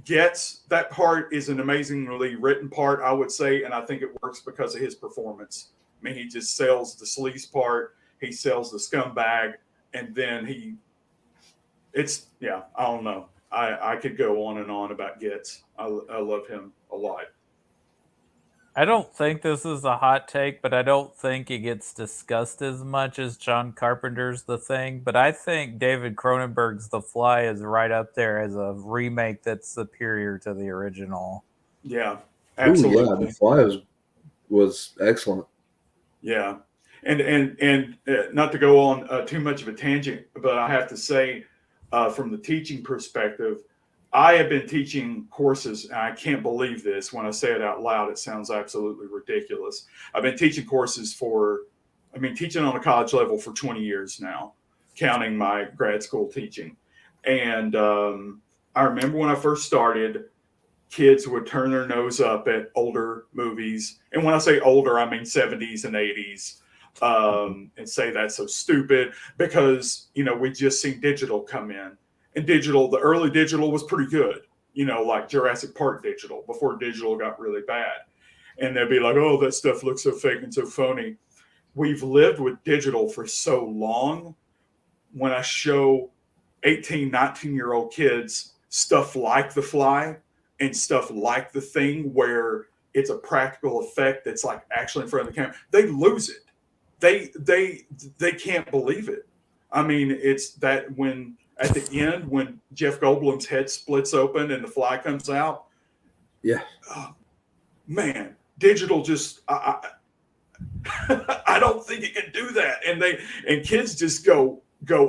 Gets that part is an amazingly written part, I would say, and I think it works because of his performance. I mean, he just sells the sleaze part, he sells the scumbag, and then I don't know. I could go on and on about Gets. I love him a lot. I don't think this is a hot take, but I don't think it gets discussed as much as John Carpenter's The Thing. But I think David Cronenberg's The Fly is right up there as a remake that's superior to the original. Yeah, absolutely. Ooh, yeah, The Fly was excellent. Yeah, and not to go on too much of a tangent, but I have to say, from the teaching perspective, I have been teaching courses, and I can't believe this. When I say it out loud, it sounds absolutely ridiculous. I've been teaching courses teaching on a college level for 20 years now, counting my grad school teaching. And I remember when I first started, kids would turn their nose up at older movies. And when I say older, I mean 70s and 80s, and say that's so stupid because, we just seen digital come in. And the early digital was pretty good, like Jurassic Park digital before digital got really bad. And they'd be like, oh, that stuff looks so fake and so phony. We've lived with digital for so long. When I show 18, 19-year-old kids stuff like The Fly and stuff like The Thing, where it's a practical effect that's like actually in front of the camera, they lose it. They can't believe it. I mean, it's that when at the end, when Jeff Goldblum's head splits open and the fly comes out. Yeah. Oh, man, digital just I don't think it can do that. And kids just go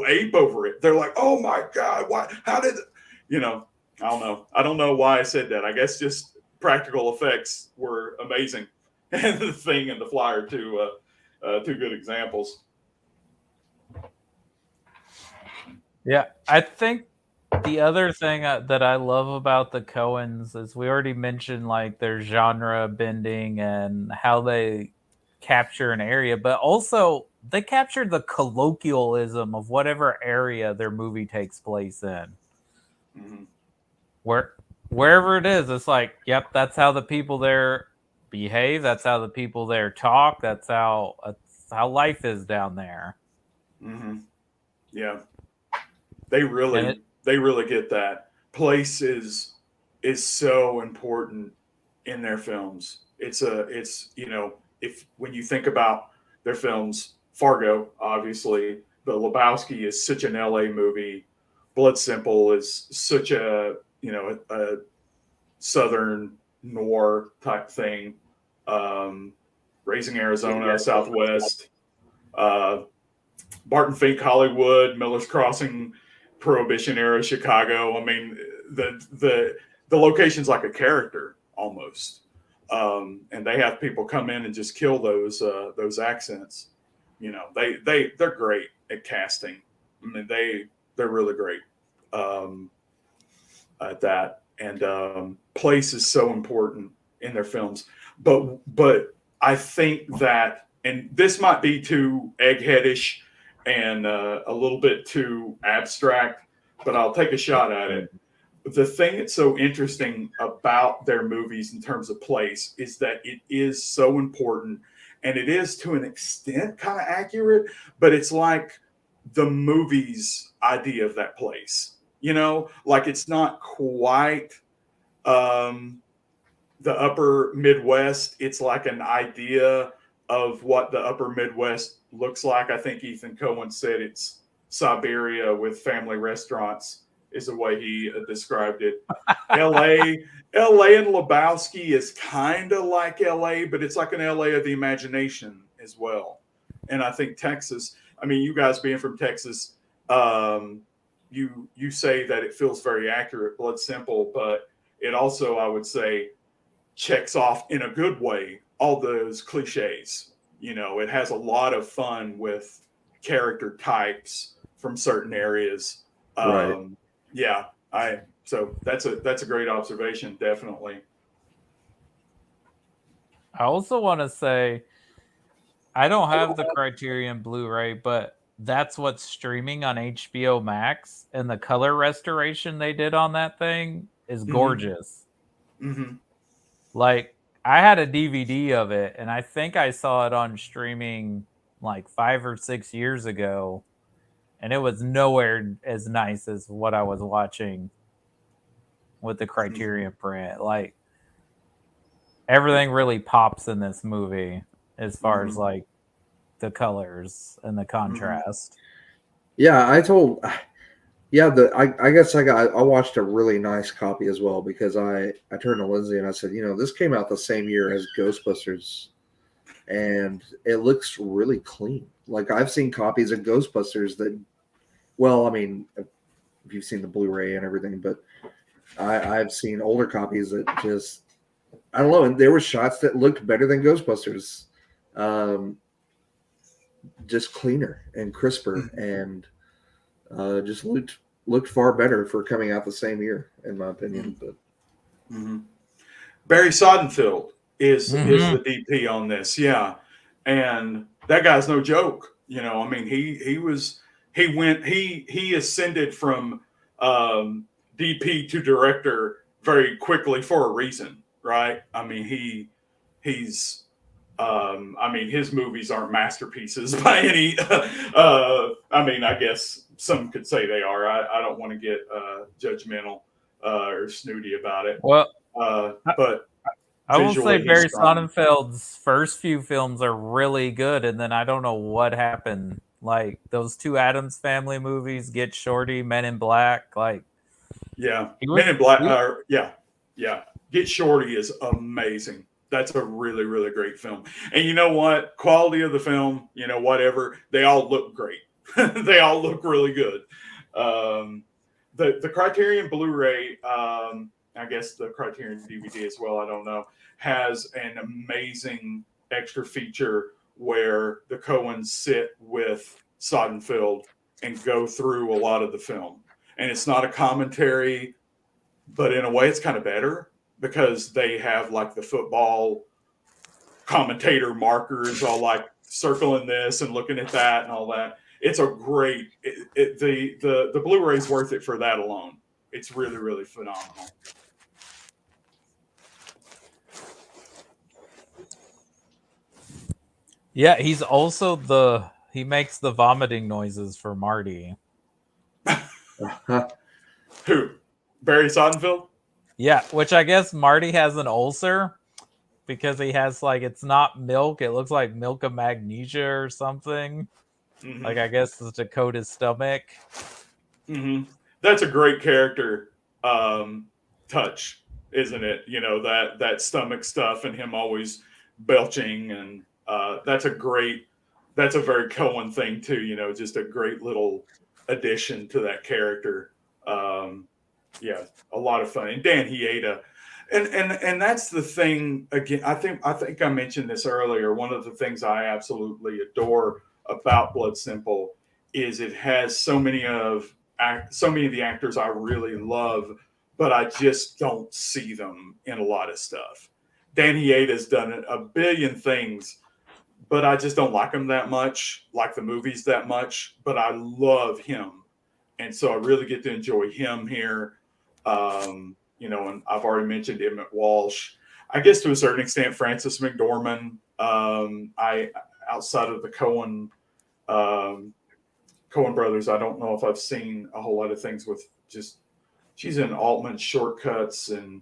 ape over it. They're like, oh my God, why? How did I don't know. I don't know why I said that. I guess just practical effects were amazing. And The Thing and The Fly are two good examples. Yeah, I think the other thing that I love about the Coens is we already mentioned like their genre bending and how they capture an area, but also they capture the colloquialism of whatever area their movie takes place in. Mm-hmm. Wherever it is, it's like, yep, that's how the people there behave. That's how the people there talk. That's how life is down there. Mm-hmm. Yeah. They really get that. Place is so important in their films. It's if when you think about their films, Fargo, obviously, The Lebowski is such an LA movie. Blood Simple is such a Southern noir type thing. Raising Arizona, Southwest, Barton Fink, Hollywood, Miller's Crossing, Prohibition era Chicago. I mean, the location's like a character almost, and they have people come in and just kill those accents. They're great at casting. I mean, they're really great at that. And place is so important in their films. But I think that, and this might be too eggheadish and a little bit too abstract, but I'll take a shot at it. The thing that's so interesting about their movies in terms of place is that it is so important, and it is to an extent kind of accurate, but it's like the movie's idea of that place. Like it's not quite the upper Midwest. It's like an idea of what the upper Midwest looks like. I think Ethan Coen said it's Siberia with family restaurants is the way he described it. LA and Lebowski is kind of like LA, but it's like an LA of the imagination as well. And I think Texas, I mean, you guys being from Texas, you say that it feels very accurate, Blood Simple, but it also, I would say, checks off in a good way all those cliches. It has a lot of fun with character types from certain areas. Right. Yeah, so that's a great observation, definitely. I also want to say I don't have the Criterion Blu-ray, but that's what's streaming on HBO Max, and the color restoration they did on that thing is gorgeous. Mm-hmm. Like, I had a DVD of it, and I think I saw it on streaming like 5 or 6 years ago, and it was nowhere as nice as what I was watching with the Criterion print. Like, everything really pops in this movie as far as like the colors and the contrast. Yeah, I guess I watched a really nice copy as well because I turned to Lindsay and I said, this came out the same year as Ghostbusters, and it looks really clean. Like, I've seen copies of Ghostbusters that, well, I mean, if you've seen the Blu-ray and everything, but I've seen older copies that just, I don't know, and there were shots that looked better than Ghostbusters, just cleaner and crisper, and just looked far better for coming out the same year, in my opinion. But Barry Sonnenfeld is the DP on this, yeah, and that guy's no joke. I mean, he ascended from DP to director very quickly for a reason, right? I mean, he's his movies aren't masterpieces by any. I mean, I guess some could say they are. I don't want to get judgmental or snooty about it. Well, but I will say Barry strong. Sonnenfeld's first few films are really good, and then I don't know what happened. Like those two Addams Family movies, Get Shorty, Men in Black. Like, Men in Black. Get Shorty is amazing. That's a really, really great film. And you know what? Quality of the film, whatever, they all look great. They all look really good. The Criterion Blu-ray, I guess the Criterion DVD as well, I don't know, has an amazing extra feature where the Coens sit with Sonnenfeld and go through a lot of the film. And it's not a commentary, but in a way it's kind of better because they have like the football commentator markers all like circling this and looking at that and all that. It's a great, the Blu-ray's worth it for that alone. It's really, really phenomenal. Yeah, he's also he makes the vomiting noises for Marty. Who? Barry Sonnenfeld? Yeah, which I guess Marty has an ulcer because he has like, it's not milk, it looks like milk of magnesia or something. Like, I guess it's to coat his stomach. That's a great character touch, isn't it? That stomach stuff and him always belching, and that's a very Coen thing too. Just a great little addition to that character. A lot of fun. And Dan Hieta, and that's the thing. Again, I think I mentioned this earlier. One of the things I absolutely adore about Blood Simple is it has so many of the actors I really love, but I just don't see them in a lot of stuff. Dan Hieta's done a billion things, but I just don't like him that much, like the movies that much, but I love him. And so I really get to enjoy him here. And I've already mentioned Emmett Walsh. I guess to a certain extent, Frances McDormand. Outside of the Coen Brothers, I don't know if I've seen a whole lot of things with just, she's in Altman's Shortcuts, and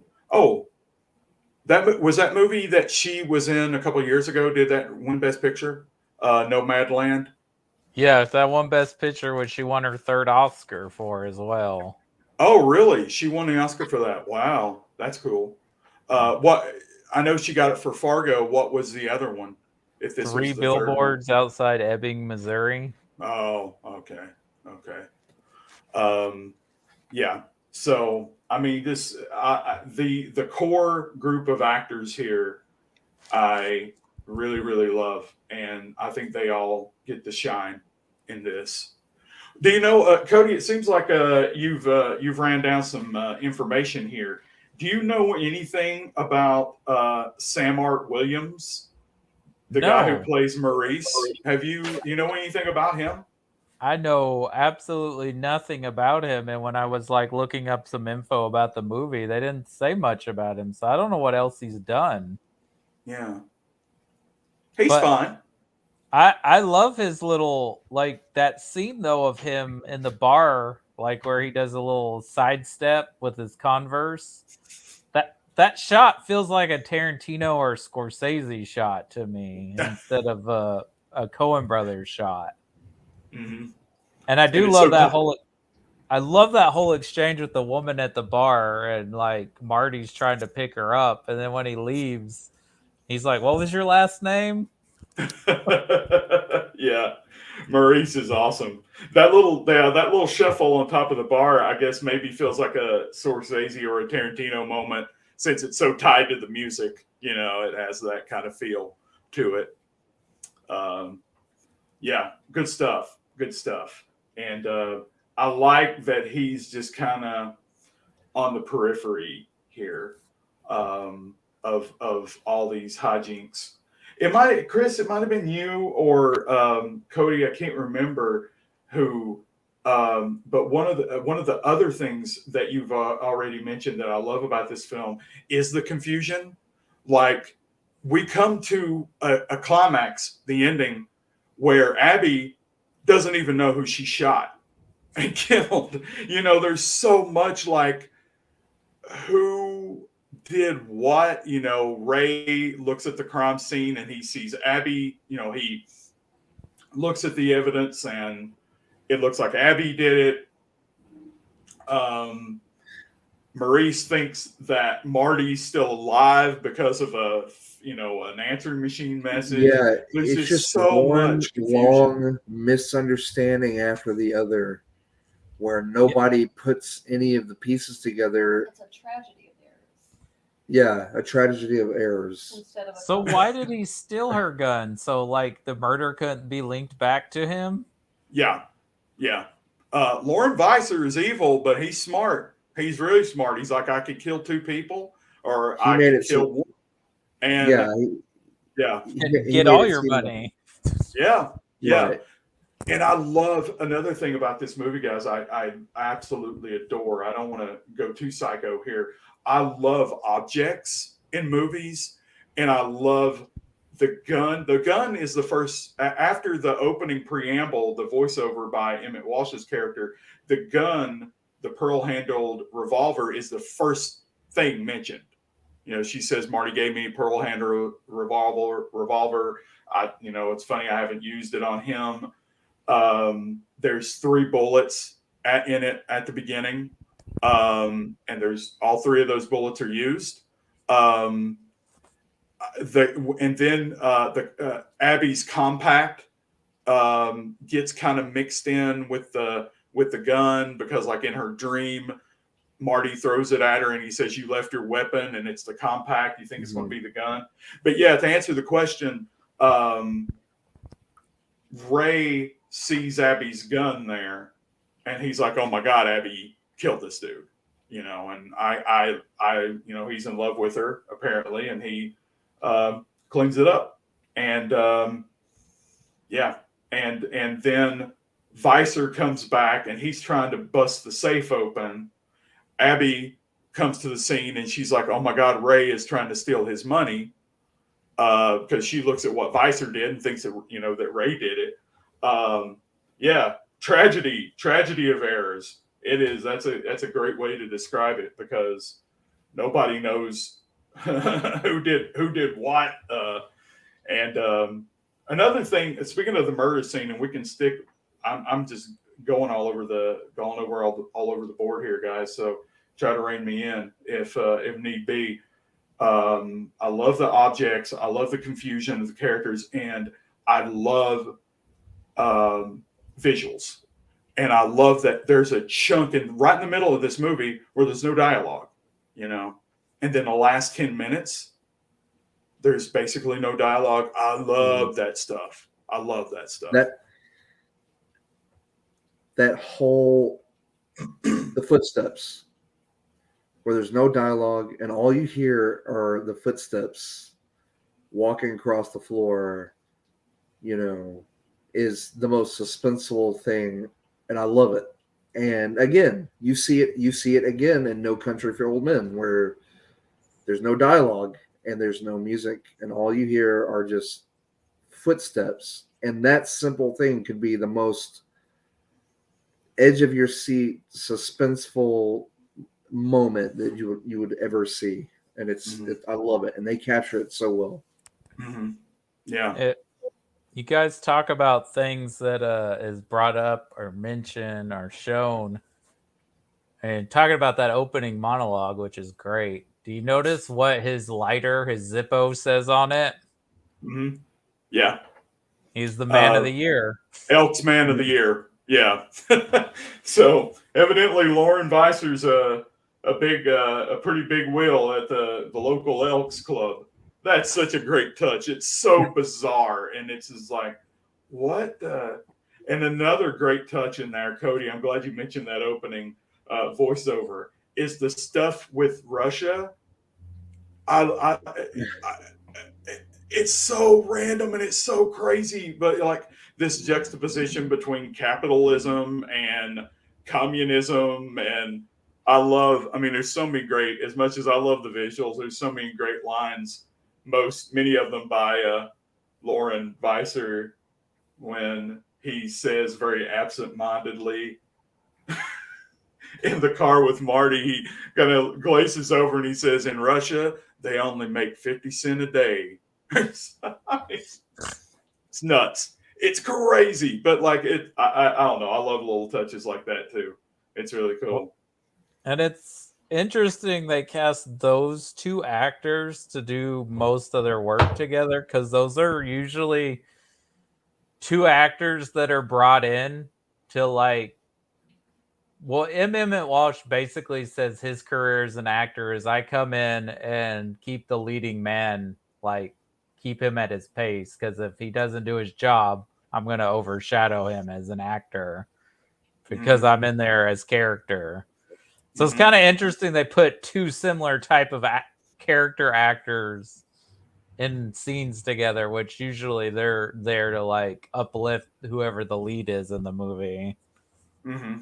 that movie that she was in a couple of years ago. Did that win Best Picture? Nomadland. Yeah, that one Best Picture, which she won her third Oscar for as well. Oh, really? She won the Oscar for that. Wow, that's cool. What I know she got it for Fargo. What was the other one? If this Three was the Billboards Outside Ebbing, Missouri. Oh, okay. Yeah. So I mean, the core group of actors here, I really, really love, and I think they all get to shine in this. Do you know, Cody? It seems like you've ran down some information here. Do you know anything about Sam Art Williams, the guy who plays Maurice? You know anything about him? I know absolutely nothing about him, and when I was like looking up some info about the movie, they didn't say much about him, so I don't know what else he's done. Yeah, he's But fine. I love his little like that scene though of him in the bar, like where he does a little sidestep with his Converse. That shot feels like a Tarantino or Scorsese shot to me instead of a Coen Brothers shot. Hmm. And I And do it's love so that whole I love that whole exchange with the woman at the bar and like Marty's trying to pick her up and then when he leaves, he's like, "What was your last name?" yeah, Maurice is awesome. That little shuffle on top of the bar, I guess, maybe feels like a Scorsese or a Tarantino moment since it's so tied to the music. It has that kind of feel to it. Um, yeah, good stuff. Good stuff. And I like that he's just kind of on the periphery here of all these hijinks. Chris, it might have been you or Cody. I can't remember who. But one of the other things that you've already mentioned that I love about this film is the confusion. Like we come to a climax, the ending, where Abby doesn't even know who she shot and killed. There's so much like who did what. Ray looks at the crime scene and he sees Abby. He looks at the evidence and it looks like Abby did it. um, Maurice thinks that Marty's still alive because of an answering machine message. Yeah, There's it's just just so one much confusion. long misunderstanding after the other, where Yeah. nobody puts any of the pieces together. It's a tragedy of errors Yeah, a tragedy of errors. instead of a. So why did he steal her gun? So like the murder couldn't be linked back to him? Yeah, yeah. Lauren Weiser is evil, but he's smart. He's really smart. He's like, I could kill two people, or He I made could it kill seem, one. And yeah, yeah, he Get made all it your seem money. yeah, yeah. right. And I love another thing about this movie, guys. I absolutely adore. I don't want to go too psycho here. I love objects in movies, and I love the gun. The gun is the first after the opening preamble, the voiceover by Emmett Walsh's character. The gun, the pearl-handled revolver, is the first thing mentioned. She says Marty gave me a pearl-handled revolver. It's funny I haven't used it on him. There's 3 bullets in it at the beginning, and there's all 3 of those bullets are used. Um, and then Abby's compact gets kind of mixed in with the gun because, like in her dream, Marty throws it at her and he says, "You left your weapon," and it's the compact. You think it's going to be the gun, but yeah. To answer the question, Ray sees Abby's gun there, and he's like, "Oh my God, Abby killed this dude," and he's in love with her apparently, and he cleans it up, and yeah, and then Weiser comes back, and he's trying to bust the safe open. Abby comes to the scene, and she's like, "Oh my God, Ray is trying to steal his money." Because she looks at what Weiser did and thinks that Ray did it. Yeah, tragedy of errors. It is. That's a great way to describe it because nobody knows who did what. And another thing, speaking of the murder scene, and we can stick. I'm just going all over the board here, guys. So try to rein me in if need be. I love the objects. I love the confusion of the characters, and I love visuals. And I love that there's a chunk right in the middle of this movie where there's no dialogue, and then the last 10 minutes, there's basically no dialogue. I love that stuff. I love that stuff. That whole the footsteps where there's no dialogue and all you hear are the footsteps walking across the floor, is the most suspenseful thing, and I love it. And again, you see it again in No Country for Old Men, where there's no dialogue and there's no music, and all you hear are just footsteps. And that simple thing could be the most edge of your seat, suspenseful moment that you would ever see. And I love it, and they capture it so well. Mm-hmm. Yeah. You guys talk about things that is brought up or mentioned or shown, and talking about that opening monologue, which is great. Do you notice what his lighter, his Zippo, says on it? Mm-hmm. Yeah. He's the man of the year. Elks Man of the Year. Yeah. So evidently, Lauren Weiser's a pretty big wheel at the local Elks Club. That's such a great touch. It's so bizarre, and it's just like, what? And another great touch in there, Cody. I'm glad you mentioned that opening voiceover. Is the stuff with Russia. It's so random and it's so crazy, but like this juxtaposition between capitalism and communism, and I mean, there's so many great, as much as I love the visuals, there's so many great lines, many of them by Lauren Weiser, when he says very absent-mindedly in the car with Marty, he kind of glaces over and he says, in Russia, they only make 50 cents a day. It's nuts. It's crazy, but like I don't know. I love little touches like that too. It's really cool. And it's interesting they cast those two actors to do most of their work together, because those are usually two actors that are brought in to like. Well, M. Emmett Walsh basically says his career as an actor is I come in and keep the leading man, like keep him at his pace, because if he doesn't do his job, I'm going to overshadow him as an actor because I'm in there as character. So it's kind of interesting they put two similar type of character actors in scenes together, which usually they're there to like uplift whoever the lead is in the movie. Mm-hmm.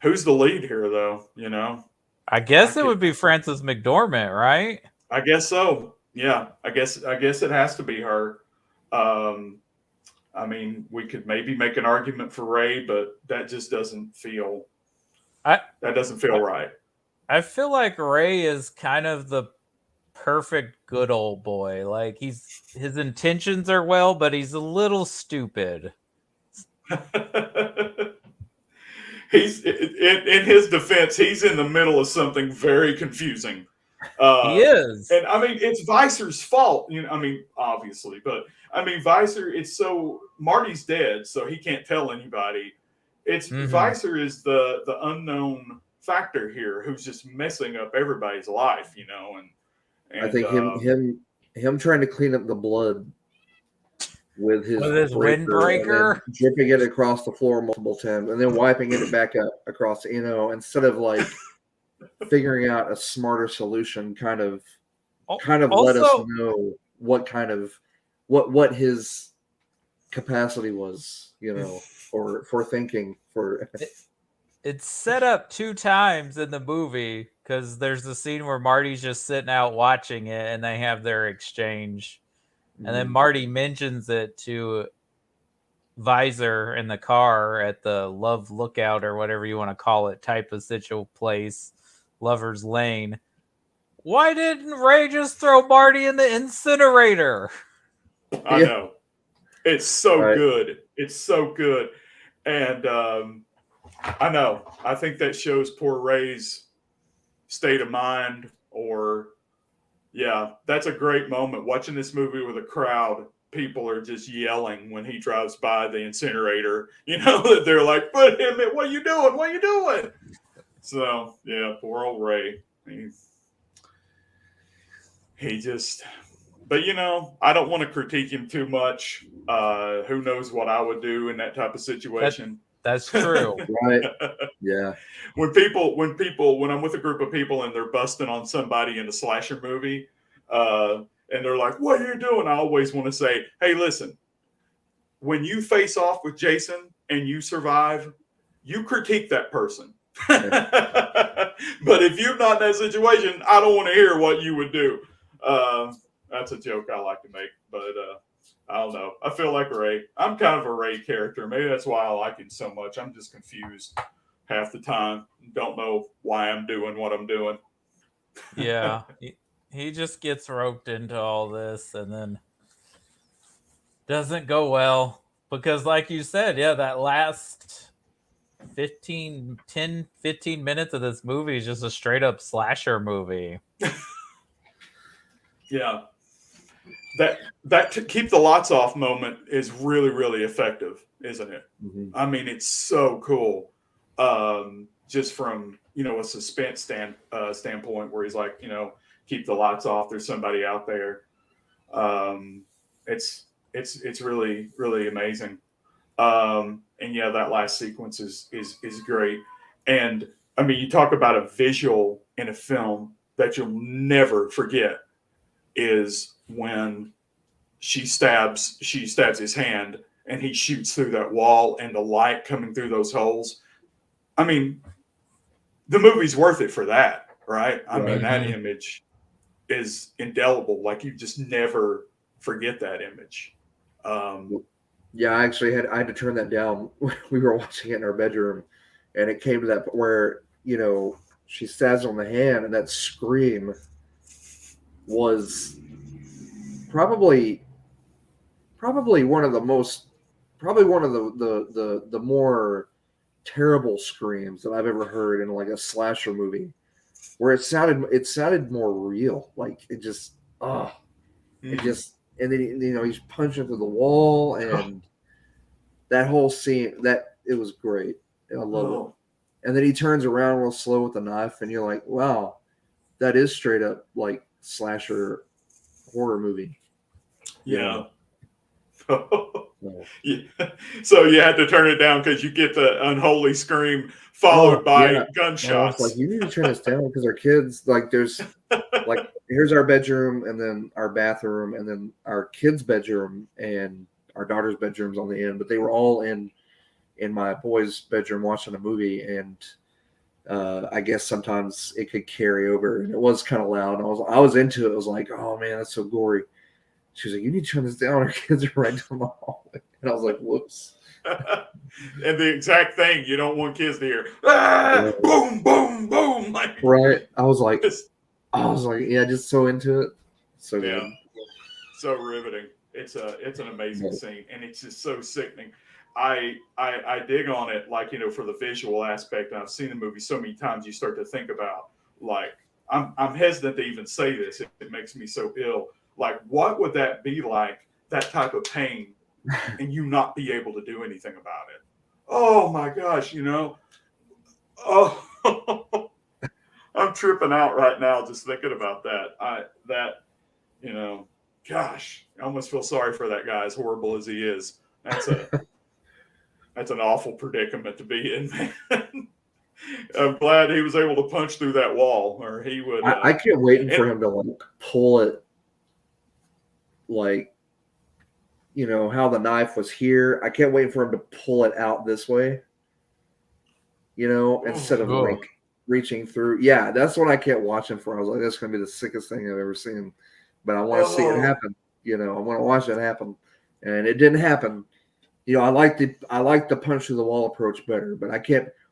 Who's the lead here, though? You know, I guess it would be Frances McDormand, right? I guess so. Yeah, I guess it has to be her. I mean, we could maybe make an argument for Ray, but that just doesn't feel. That doesn't feel right. I feel like Ray is kind of the perfect good old boy. Like his intentions are well, but he's a little stupid. He's in his defense, he's in the middle of something very confusing. He is. And I mean, it's Weiser's fault, you know, I mean, obviously, but I mean, Weiser, it's so Marty's dead, so he can't tell anybody. It's Weiser is the unknown factor here who's just messing up everybody's life, you know, and I think him trying to clean up the blood with his windbreaker, dripping it across the floor multiple times, and then wiping it back up across, you know, instead of like figuring out a smarter solution, kind of also, let us know what his capacity was, you know, for thinking. It's set up two times in the movie, because there's the scene where Marty's just sitting out watching it and they have their exchange. And then Marty mentions it to Weiser in the car at the Love Lookout or whatever you want to call it type of place, Lover's Lane. Why didn't Ray just throw Marty in the incinerator? I know. It's so good. It's so good. And I know. I think that shows poor Ray's state of mind, or yeah, that's a great moment. Watching this movie with a crowd, people are just yelling when he drives by the incinerator. You know, they're like, "Put him in! What are you doing? What are you doing?" So yeah, poor old Ray. He just, but you know, I don't want to critique him too much. Who knows what I would do in that type of situation? That's true. Right. Yeah. When I'm with a group of people and they're busting on somebody in a slasher movie, and they're like, "What are you doing?" I always want to say, "Hey, listen, when you face off with Jason and you survive, you critique that person. But if you're not in that situation, I don't want to hear what you would do. That's a joke I like to make, but I don't know. I feel like Ray. I'm kind of a Ray character. Maybe that's why I like him so much. I'm just confused half the time. Don't know why I'm doing what I'm doing. Yeah. He just gets roped into all this and then doesn't go well. Because like you said, yeah, that last 15 minutes of this movie is just a straight up slasher movie. Yeah. That keep the lights off moment is really, really effective, isn't it? Mm-hmm. I mean, it's so cool. Just from, a suspense standpoint where he's like, keep the lights off. There's somebody out there. It's really, really amazing. And yeah, that last sequence is great. And I mean, you talk about a visual in a film that you'll never forget is when she stabs his hand and he shoots through that wall and the light coming through those holes. I mean, the movie's worth it for that, right? I mean, that image is indelible. Like, you just never forget that image. Yeah, I had to turn that down. We were watching it in our bedroom, and it came to that where, she stabs on the hand, and that scream was probably one of the more terrible screams that I've ever heard in like a slasher movie, where it sounded more real. Like it just, and then he's punching through the wall, and that whole scene, it was great. I love it. And then he turns around real slow with the knife, and you're like, wow, that is straight up like slasher horror movie. Yeah. Yeah. So you had to turn it down because you get the unholy scream followed by gunshots. Like, you need to turn this down because our kids, like, there's like, here's our bedroom, and then our bathroom, and then our kids' bedroom, and our daughter's bedroom's on the end, but they were all in my boys' bedroom watching a movie, and I guess sometimes it could carry over, and it was kind of loud. I was into it. I was like, oh man, that's so gory. She was like, you need to turn this down. Our kids are right down the hallway. And I was like, whoops. And the exact thing you don't want kids to hear. Boom, boom, boom. Like, right. I was like, yeah, just so into it. So good. So riveting. It's an amazing scene, and it's just so sickening. I dig on it, like, for the visual aspect. And I've seen the movie so many times. You start to think about, like, I'm hesitant to even say this. It makes me so ill. Like, what would that be like, that type of pain, and you not be able to do anything about it? Oh my gosh, Oh, I'm tripping out right now just thinking about that. Gosh, I almost feel sorry for that guy, as horrible as he is. That's an awful predicament to be in, man. I'm glad he was able to punch through that wall, or he would. I kept waiting for him to like pull it, like, how the knife was here. I kept waiting for him to pull it out this way, instead of like reaching through. Yeah, that's what I kept watching for. I was like, that's going to be the sickest thing I've ever seen. But I want to see it happen. I want to watch it happen. And it didn't happen. I liked the punch through the wall approach better, but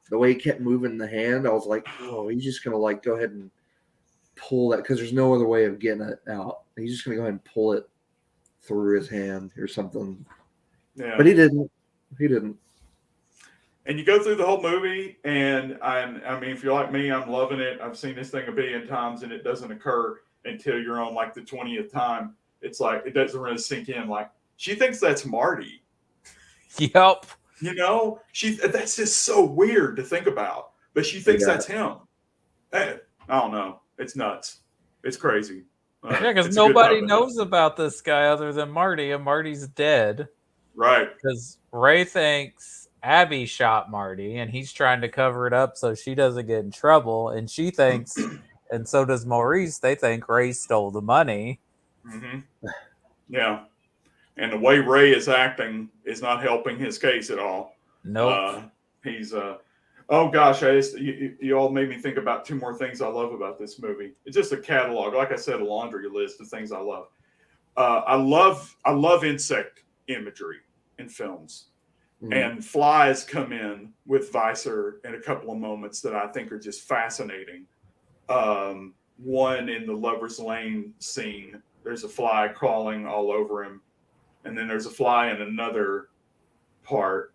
the way he kept moving the hand, I was like, oh, he's just going to like go ahead and pull that, because there's no other way of getting it out. He's just going to go ahead and pull it through his hand or something. Yeah. But he didn't. And you go through the whole movie, and I mean, if you're like me, I'm loving it. I've seen this thing a billion times, and it doesn't occur until you're on like the 20th time. It's like, it doesn't really sink in. Like, she thinks that's Marty. Yep. That's just so weird to think about, but she thinks that's him. Hey, I don't know. It's nuts. It's crazy. Yeah, because nobody knows about this guy other than Marty, and Marty's dead. Right. Because Ray thinks Abby shot Marty, and he's trying to cover it up so she doesn't get in trouble. And she thinks, and so does Maurice, they think Ray stole the money. Mm-hmm. Yeah. And the way Ray is acting is not helping his case at all. Nope. He's oh gosh, you all made me think about two more things I love about this movie. It's just a catalog, like I said, a laundry list of things I love. I love insect imagery in films, and flies come in with Visor in a couple of moments that I think are just fascinating. One in the Lover's Lane scene, there's a fly crawling all over him, and then there's a fly in another part.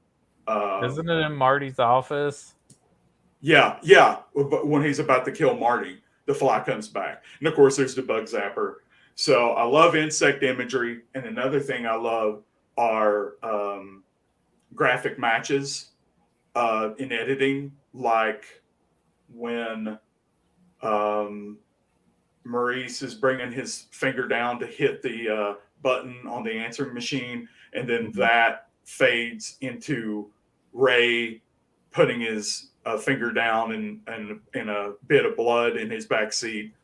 Isn't it in Marty's office? Yeah. But when he's about to kill Marty, the fly comes back. And of course, there's the bug zapper. So I love insect imagery. And another thing I love are graphic matches in editing, like when Maurice is bringing his finger down to hit the button on the answering machine, and then that fades into Ray putting his finger down and a bit of blood in his back seat.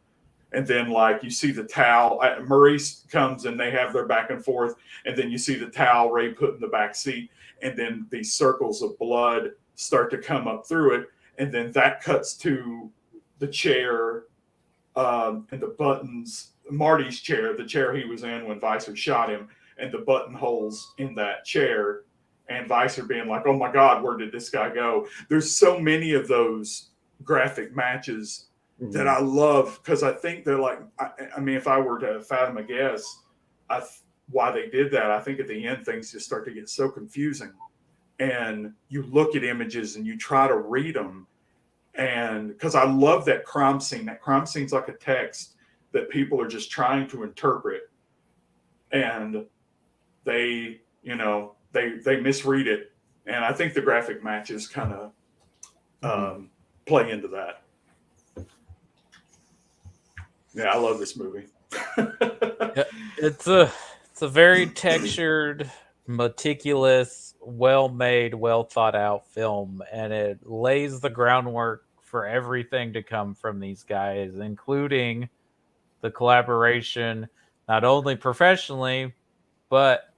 And then, like, you see the towel. Maurice comes and they have their back and forth. And then you see the towel Ray put in the back seat. And then these circles of blood start to come up through it. And then that cuts to the chair and the buttons, Marty's chair, the chair he was in when Visor shot him, and the buttonholes in that chair. And Visor being like, oh my God, where did this guy go? There's so many of those graphic matches that I love, because I think they're like, I mean, if I were to fathom a guess why they did that, I think at the end things just start to get so confusing. And you look at images and you try to read them. And because I love that crime scene. That crime scene's like a text that people are just trying to interpret. And they, they misread it. And I think the graphic matches kind of play into that. Yeah, I love this movie. It's a very textured, meticulous, well-made, well-thought-out film, and it lays the groundwork for everything to come from these guys, including the collaboration, not only professionally, but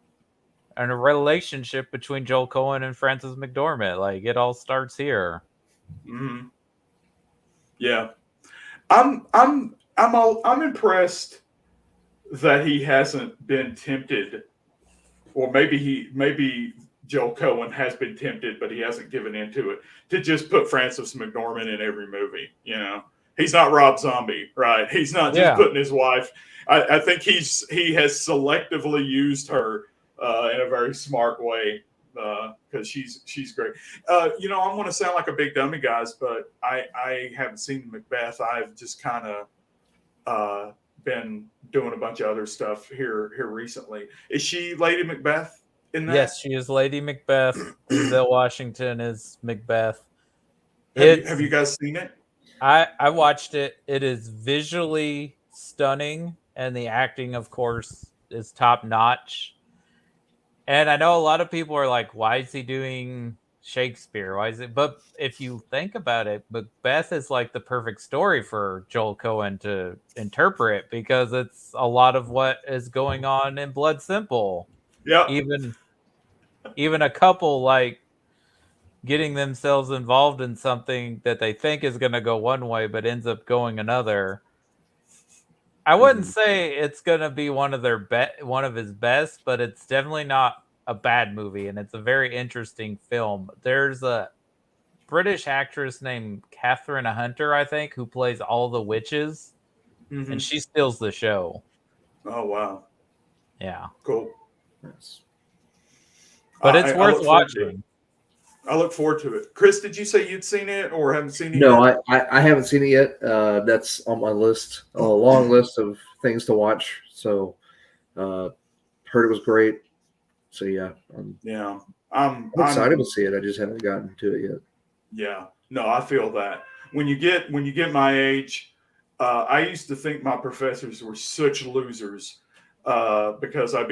in a relationship between Joel Coen and Frances McDormand. Like, it all starts here. Mm-hmm. Yeah, I'm impressed that he hasn't been tempted, or maybe Joel Coen has been tempted, but he hasn't given into it, to just put Frances McDormand in every movie. He's not Rob Zombie, right? He's not just putting his wife. I think he has selectively used her in a very smart way, because she's great. I want to sound like a big dummy, guys, but I haven't seen Macbeth. I've just kind of been doing a bunch of other stuff here recently. Is she Lady Macbeth in that? Yes, she is Lady Macbeth. Denzel Washington is Macbeth. Have you guys seen it? I watched it. It is visually stunning, and the acting, of course, is top notch. And I know a lot of people are like, why is he doing Shakespeare? Why is it? But if you think about it, Macbeth is like the perfect story for Joel Coen to interpret, because it's a lot of what is going on in Blood Simple. Yeah. Even a couple like getting themselves involved in something that they think is going to go one way, but ends up going another. I wouldn't say it's going to be one of his best, but it's definitely not a bad movie, and it's a very interesting film. There's a British actress named Catherine Hunter, I think, who plays all the witches, and she steals the show. Oh, wow. Yeah. Cool. Nice. But it's worth watching. I look forward to it. Chris, did you say you'd seen it or haven't seen it No, yet? I haven't seen it yet. That's on my list, a long list of things to watch. So, heard it was great. So yeah, I'm excited to see it. I just haven't gotten to it yet. Yeah, no, I feel that when you get my age, I used to think my professors were such losers because I'd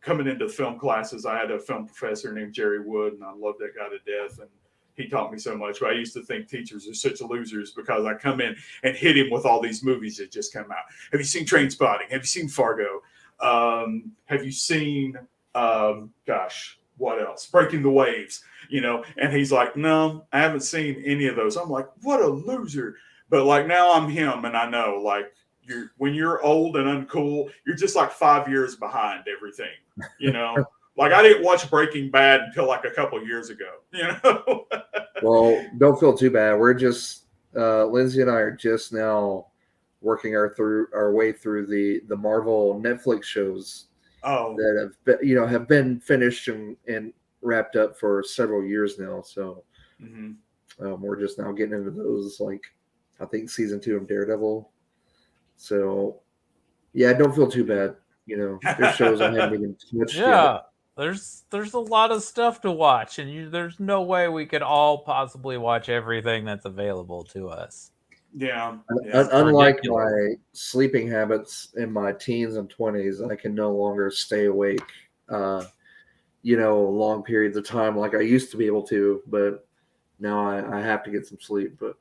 coming into film classes. I had a film professor named Jerry Wood, and I loved that guy to death, and he taught me so much. But I used to think teachers are such losers because I come in and hit him with all these movies that just come out. Have you seen Trainspotting? Have you seen Fargo? Have you seen, gosh, what else? Breaking the Waves, and he's like, no, I haven't seen any of those. I'm like, what a loser. But like now I'm him, and I know like when you're old and uncool, you're just like 5 years behind everything. Like I didn't watch Breaking Bad until like a couple of years ago. Well, don't feel too bad. We're just Lindsay and I are just now working our way through the Marvel Netflix shows that have been finished and wrapped up for several years now. So we're just now getting into those, like I think season 2 of Daredevil. So yeah, don't feel too bad. There's shows I haven't even touched yet. There's a lot of stuff to watch, and there's no way we could all possibly watch everything that's available to us. Yeah. Unlike my sleeping habits in my teens and 20s, I can no longer stay awake, long periods of time like I used to be able to. But now I have to get some sleep. But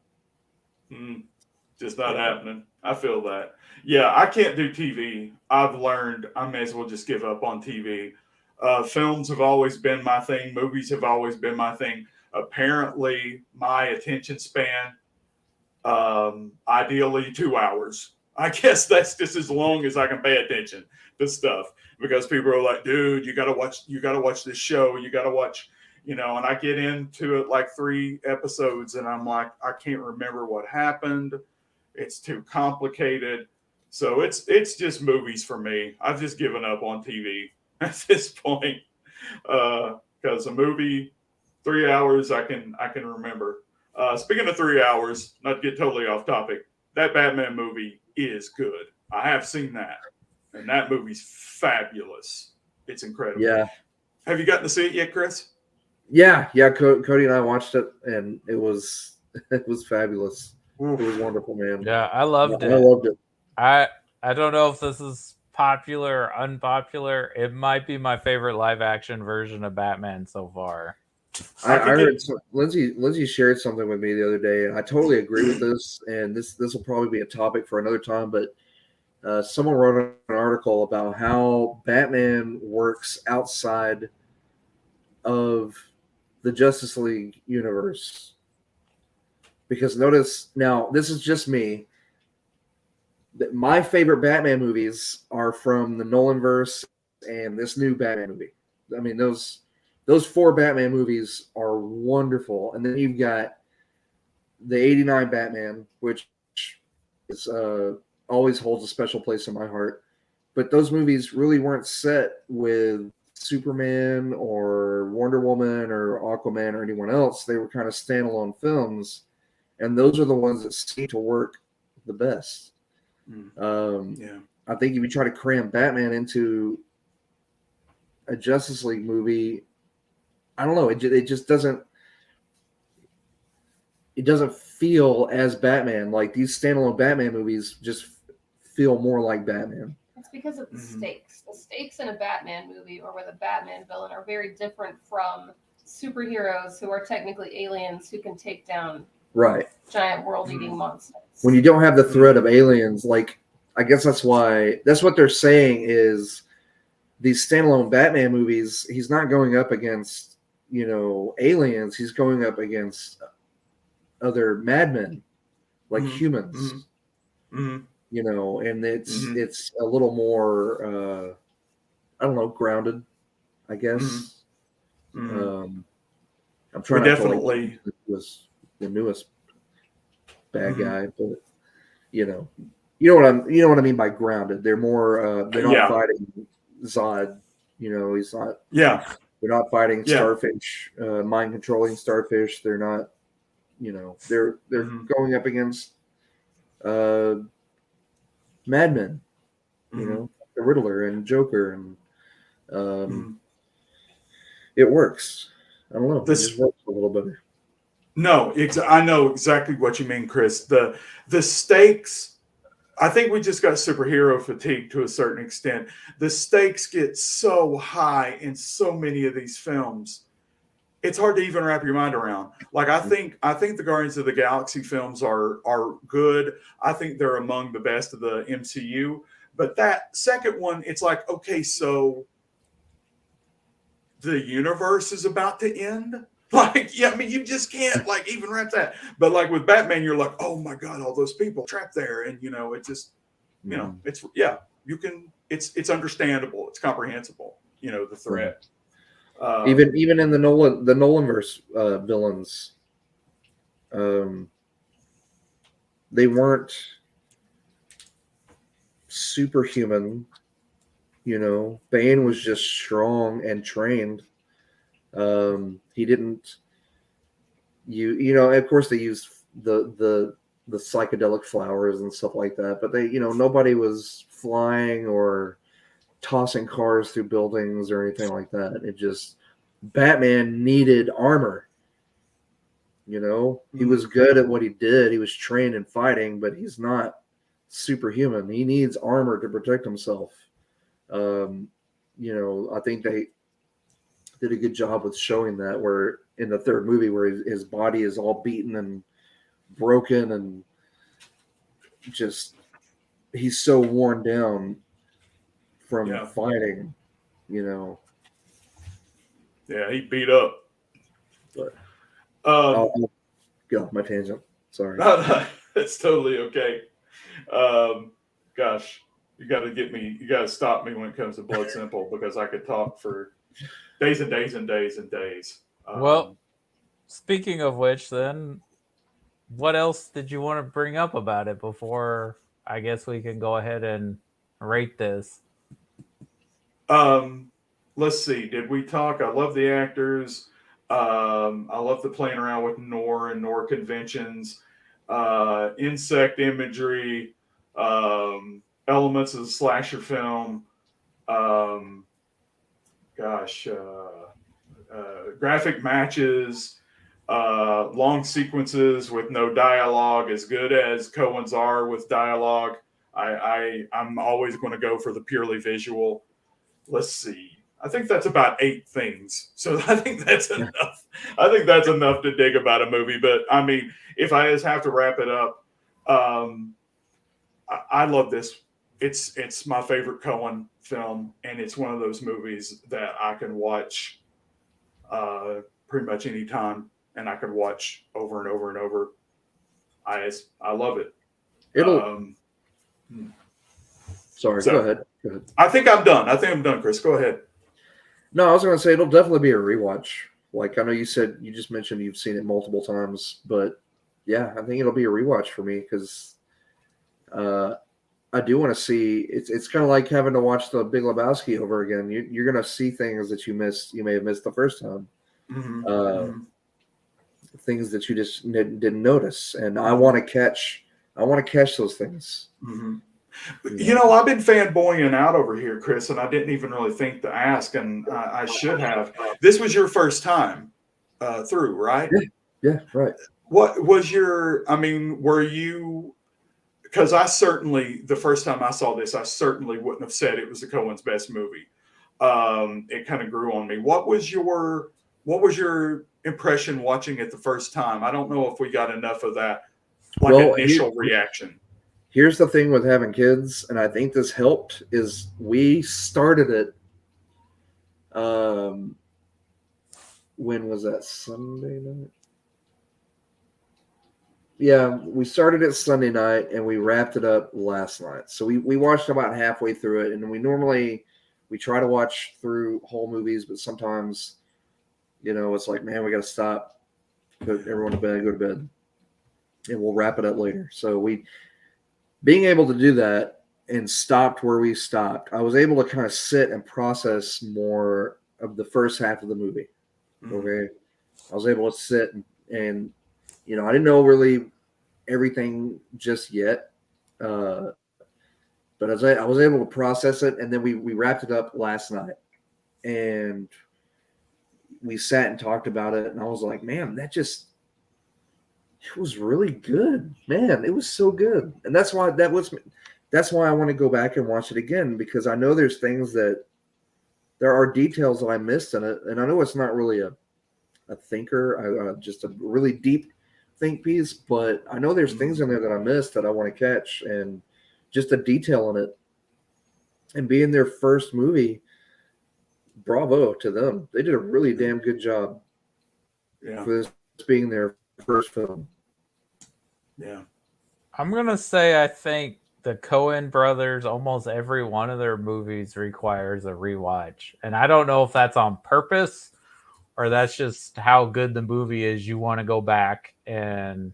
just not happening. I feel that. Yeah, I can't do TV. I've learned I may as well just give up on TV. Films have always been my thing. Movies have always been my thing. Apparently, my attention span, ideally 2 hours. I guess that's just as long as I can pay attention to stuff, because people are like, dude, you gotta watch this show. You gotta watch, and I get into it like 3 episodes and I'm like, I can't remember what happened. It's too complicated. So it's just movies for me. I've just given up on TV at this point. Because a movie, 3 hours, I can remember. Speaking of 3 hours, not to get totally off topic, that Batman movie is good. I have seen that, and that movie's fabulous. It's incredible. Yeah. Have you gotten to see it yet, Chris? Yeah. Cody and I watched it, and it was fabulous. Oof. It was wonderful, man. Yeah, I loved it. I loved it. I don't know if this is popular or unpopular. It might be my favorite live action version of Batman so far. I heard Lindsay shared something with me the other day, and I totally agree with this. And this will probably be a topic for another time. But someone wrote an article about how Batman works outside of the Justice League universe. Because notice now, this is just me. My favorite Batman movies are from the Nolanverse and this new Batman movie. I mean, those 4 Batman movies are wonderful. And then you've got the 89 Batman, which is always holds a special place in my heart. But those movies really weren't set with Superman or Wonder Woman or Aquaman or anyone else. They were kind of standalone films. And those are the ones that seem to work the best. I think if you try to cram Batman into a Justice League movie, I don't know. It just doesn't. It doesn't feel as Batman. Like these standalone Batman movies just feel more like Batman. It's because of the stakes. The stakes in a Batman movie or with a Batman villain are very different from superheroes who are technically aliens who can take down giant world-eating monsters. When you don't have the threat of aliens, like I guess that's what they're saying is these standalone Batman movies, he's not going up against, aliens, he's going up against other madmen, like humans. And it's a little more I don't know, grounded, I guess. I'm trying to definitely was the newest bad guy, but you know what I mean by grounded. They're more they're not fighting Zod. He's not. Yeah. They're not fighting Starfish, mind controlling Starfish. They're not. They're going up against madmen. The Riddler and Joker, and it works. I don't know. It just works a little better. No, I know exactly what you mean, Chris. The stakes, I think we just got superhero fatigue to a certain extent. The stakes get so high in so many of these films. It's hard to even wrap your mind around. Like I think the Guardians of the Galaxy films are good. I think they're among the best of the MCU. But that second one, it's like, okay, so the universe is about to end. Like, yeah, I mean, you just can't like even wrap that. But like with Batman, you're like, oh my God, all those people trapped there. And, it just, it's, you can, it's understandable. It's comprehensible, the threat. Even in the Nolanverse villains, they weren't superhuman. Bane was just strong and trained. He didn't. Of course they used the psychedelic flowers and stuff like that, but they, nobody was flying or tossing cars through buildings or anything like that. It just, Batman needed armor. He was good at what he did. He was trained in fighting, but he's not superhuman. He needs armor to protect himself. I think they did a good job with showing that, where in the third movie where his body is all beaten and broken and just, he's so worn down from fighting, Yeah, he beat up. But I'll get off my tangent. Sorry. No, it's totally okay. Gosh, you got to stop me when it comes to Blood Simple, because I could talk for days and days and days and days. Well, speaking of which, then, what else did you want to bring up about it before I guess we can go ahead and rate this? Let's see. Did we talk? I love the actors. I love the playing around with Nor and Nor conventions, insect imagery, elements of the slasher film. Graphic matches, long sequences with no dialogue, as good as Coen's are with dialogue. I'm always going to go for the purely visual. Let's see. I think that's about 8 things. So I think that's enough. I think that's enough to dig about a movie. But I mean, if I just have to wrap it up, I love this. It's my favorite Coen film, and it's one of those movies that I can watch pretty much any time, and I could watch over and over and over. I love it. Sorry, go ahead. I think I'm done, Chris. Go ahead. No, I was going to say it'll definitely be a rewatch. Like, I know you just mentioned you've seen it multiple times, but yeah, I think it'll be a rewatch for me, because I do want to see. It's kind of like having to watch The Big Lebowski over again. You're going to see things that you may have missed the first time. Mm-hmm. Things that you just didn't notice, and I want to catch those things. Mm-hmm. I've been fanboying out over here, Chris, and I didn't even really think to ask, and I should have. This was your first time through, right? Yeah, right. What was were you, because the first time I saw this, I certainly wouldn't have said it was the Coen's best movie. It kind of grew on me. What was your impression watching it the first time? I don't know if we got enough of that, initial reaction. Here's the thing with having kids, and I think this helped, is we started it. When was that? Sunday night? Yeah, we started it Sunday night, and we wrapped it up last night. So we watched about halfway through it, and we try to watch through whole movies, but sometimes, it's like, man, we got to stop, put everyone to bed, go to bed, and we'll wrap it up later. So being able to do that and stopped where we stopped, I was able to kind of sit and process more of the first half of the movie. Mm-hmm. Okay. I was able to sit and I didn't know really everything just yet. But I was able to process it, and then we wrapped it up last night, and we sat and talked about it, and I was like, man, it was really good, man. It was so good. And that's why I want to go back and watch it again, because I know there are details that I missed in it. And I know it's not really a thinker, just a really deep think piece, but I know there's things in there that I missed that I want to catch, and just the detail in it and being their first movie, bravo to them. They did a really damn good job for this being their first film. Yeah. I'm going to say I think the Coen Brothers, almost every one of their movies requires a rewatch. And I don't know if that's on purpose or that's just how good the movie is. You want to go back and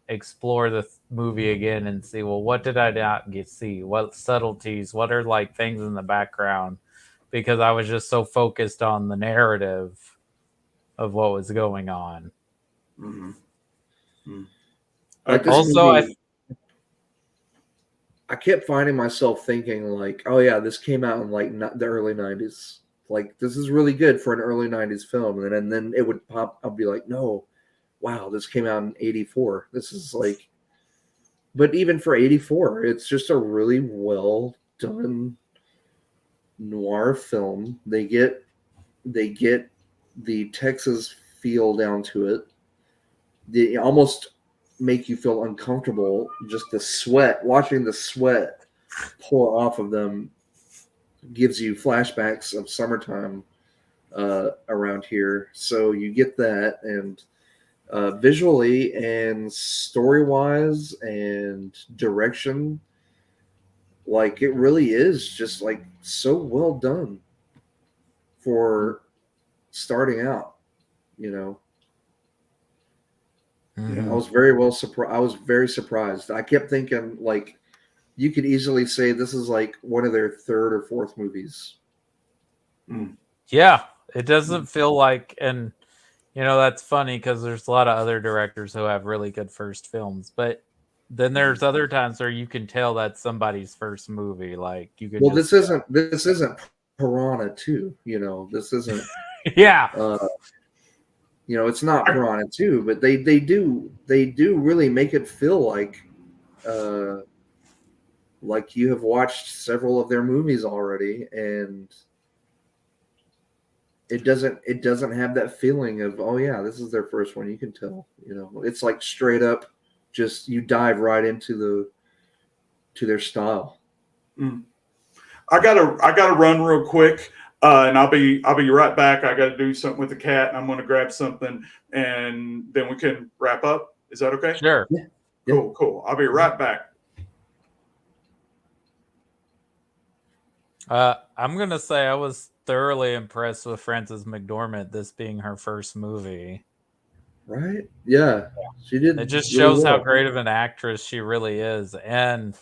explore the movie again and see, well, what did I not see? What subtleties? What are like things in the background? Because I was just so focused on the narrative of what was going on. Mm-hmm. Mm-hmm. Like this Also, movie, I kept finding myself thinking like, oh yeah, this came out in like the early 90s. Like this is really good for an early 90s film. And then it would pop, I'll be like, no, wow, this came out in 84. This is like, but even for 84, it's just a really well done noir film. They get the Texas feel down to it. They almost make you feel uncomfortable. Just the sweat, watching the sweat pour off of them gives you flashbacks of summertime around here. So you get that, and visually and story-wise and direction, like it really is just like so well done for starting out, you know. Yeah. I was very well surprised. I was very surprised. I kept thinking like you could easily say this is like one of their third or fourth movies. Yeah, it doesn't feel like, and you know, that's funny because there's a lot of other directors who have really good first films, but then there's other times where you can tell that's somebody's first movie. Like you could. Well, just, this isn't Piranha 2, you know. This isn't. Yeah. You know, it's not Piranha 2, but they do really make it feel like you have watched several of their movies already, and it doesn't have that feeling of, oh yeah, this is their first one. You can tell, you know, it's like straight up, just you dive right into their style. I gotta run real quick, and I'll be right back. I got to do something with the cat, and I'm going to grab something, and then we can wrap up. Is that okay? Sure. Yeah. Cool. I'll be right back. I'm gonna say I was thoroughly impressed with Frances McDormand, this being her first movie. Right? Yeah, she did. It just really shows well. how great of an actress she really is, and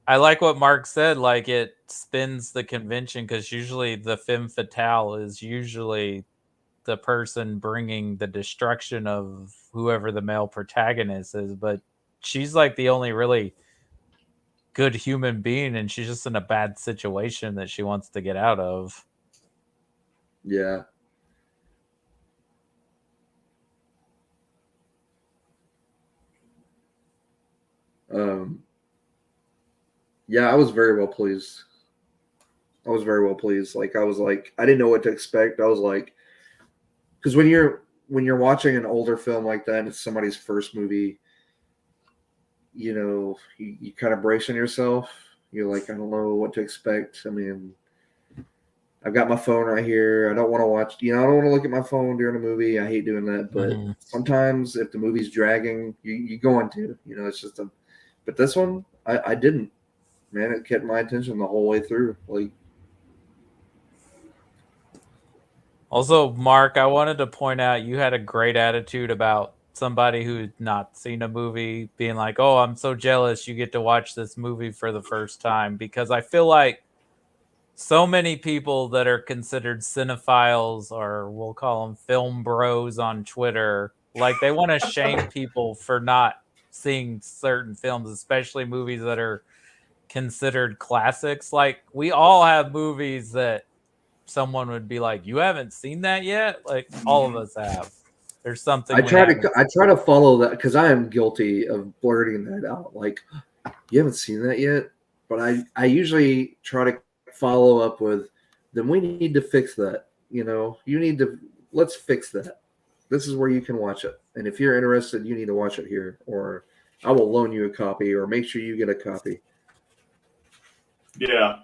I like what Mark said. Like it spins the convention because usually the femme fatale is usually the person bringing the destruction of whoever the male protagonist is, but she's like the only really good human being, and she's just in a bad situation that she wants to get out of. Yeah. Yeah, I was very well pleased. Like I was like, I didn't know what to expect. I was like, because when you're watching an older film like that and it's somebody's first movie, you know, you kind of brace on yourself. You're like, I don't know what to expect. I mean, I've got my phone right here. I don't want to watch, I don't want to look at my phone during a movie. I hate doing that. But sometimes if the movie's dragging, you go into, it's just but this one, I didn't. Man, it kept my attention the whole way through. Like, also, Mark, I wanted to point out you had a great attitude about somebody who'd not seen a movie being like, oh, I'm so jealous you get to watch this movie for the first time, because I feel like so many people that are considered cinephiles, or we'll call them film bros on Twitter, like they want to shame people for not seeing certain films, especially movies that are considered classics. Like we all have movies that someone would be like, you haven't seen that yet? Like all of us have. There's something I try to follow that because I am guilty of blurting that out. Like, you haven't seen that yet? But I usually try to follow up with, then we need to fix that. Let's fix that. This is where you can watch it. And if you're interested, you need to watch it here, or I will loan you a copy, or make sure you get a copy. Yeah.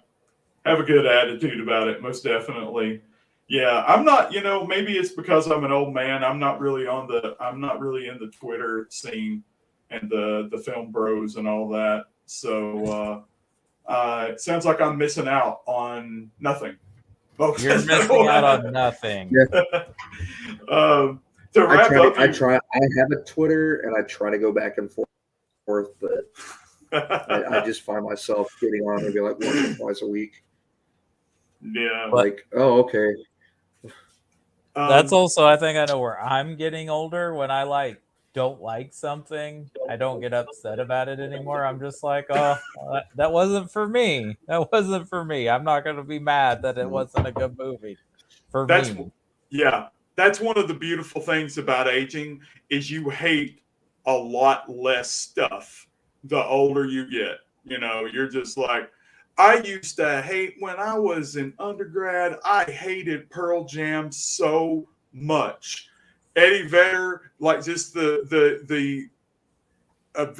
have a good attitude about it, most definitely. Yeah, I'm not, maybe it's because I'm an old man. I'm not really in the Twitter scene and the film bros and all that. So it sounds like I'm missing out on nothing. Folks, You're missing out on nothing. Yeah. To wrap up, I have a Twitter and I try to go back and forth, but I just find myself getting on maybe like once or twice a week. Yeah. Like, oh, okay. That's also, I think I know where I'm getting older. When I don't like something, I don't get upset about it anymore. I'm just like, oh, that wasn't for me. That wasn't for me. I'm not going to be mad that it wasn't a good movie for me. Yeah, that's one of the beautiful things about aging is you hate a lot less stuff the older you get. You're just like, I used to hate when I was in undergrad. I hated Pearl Jam so much. Eddie Vedder, like just the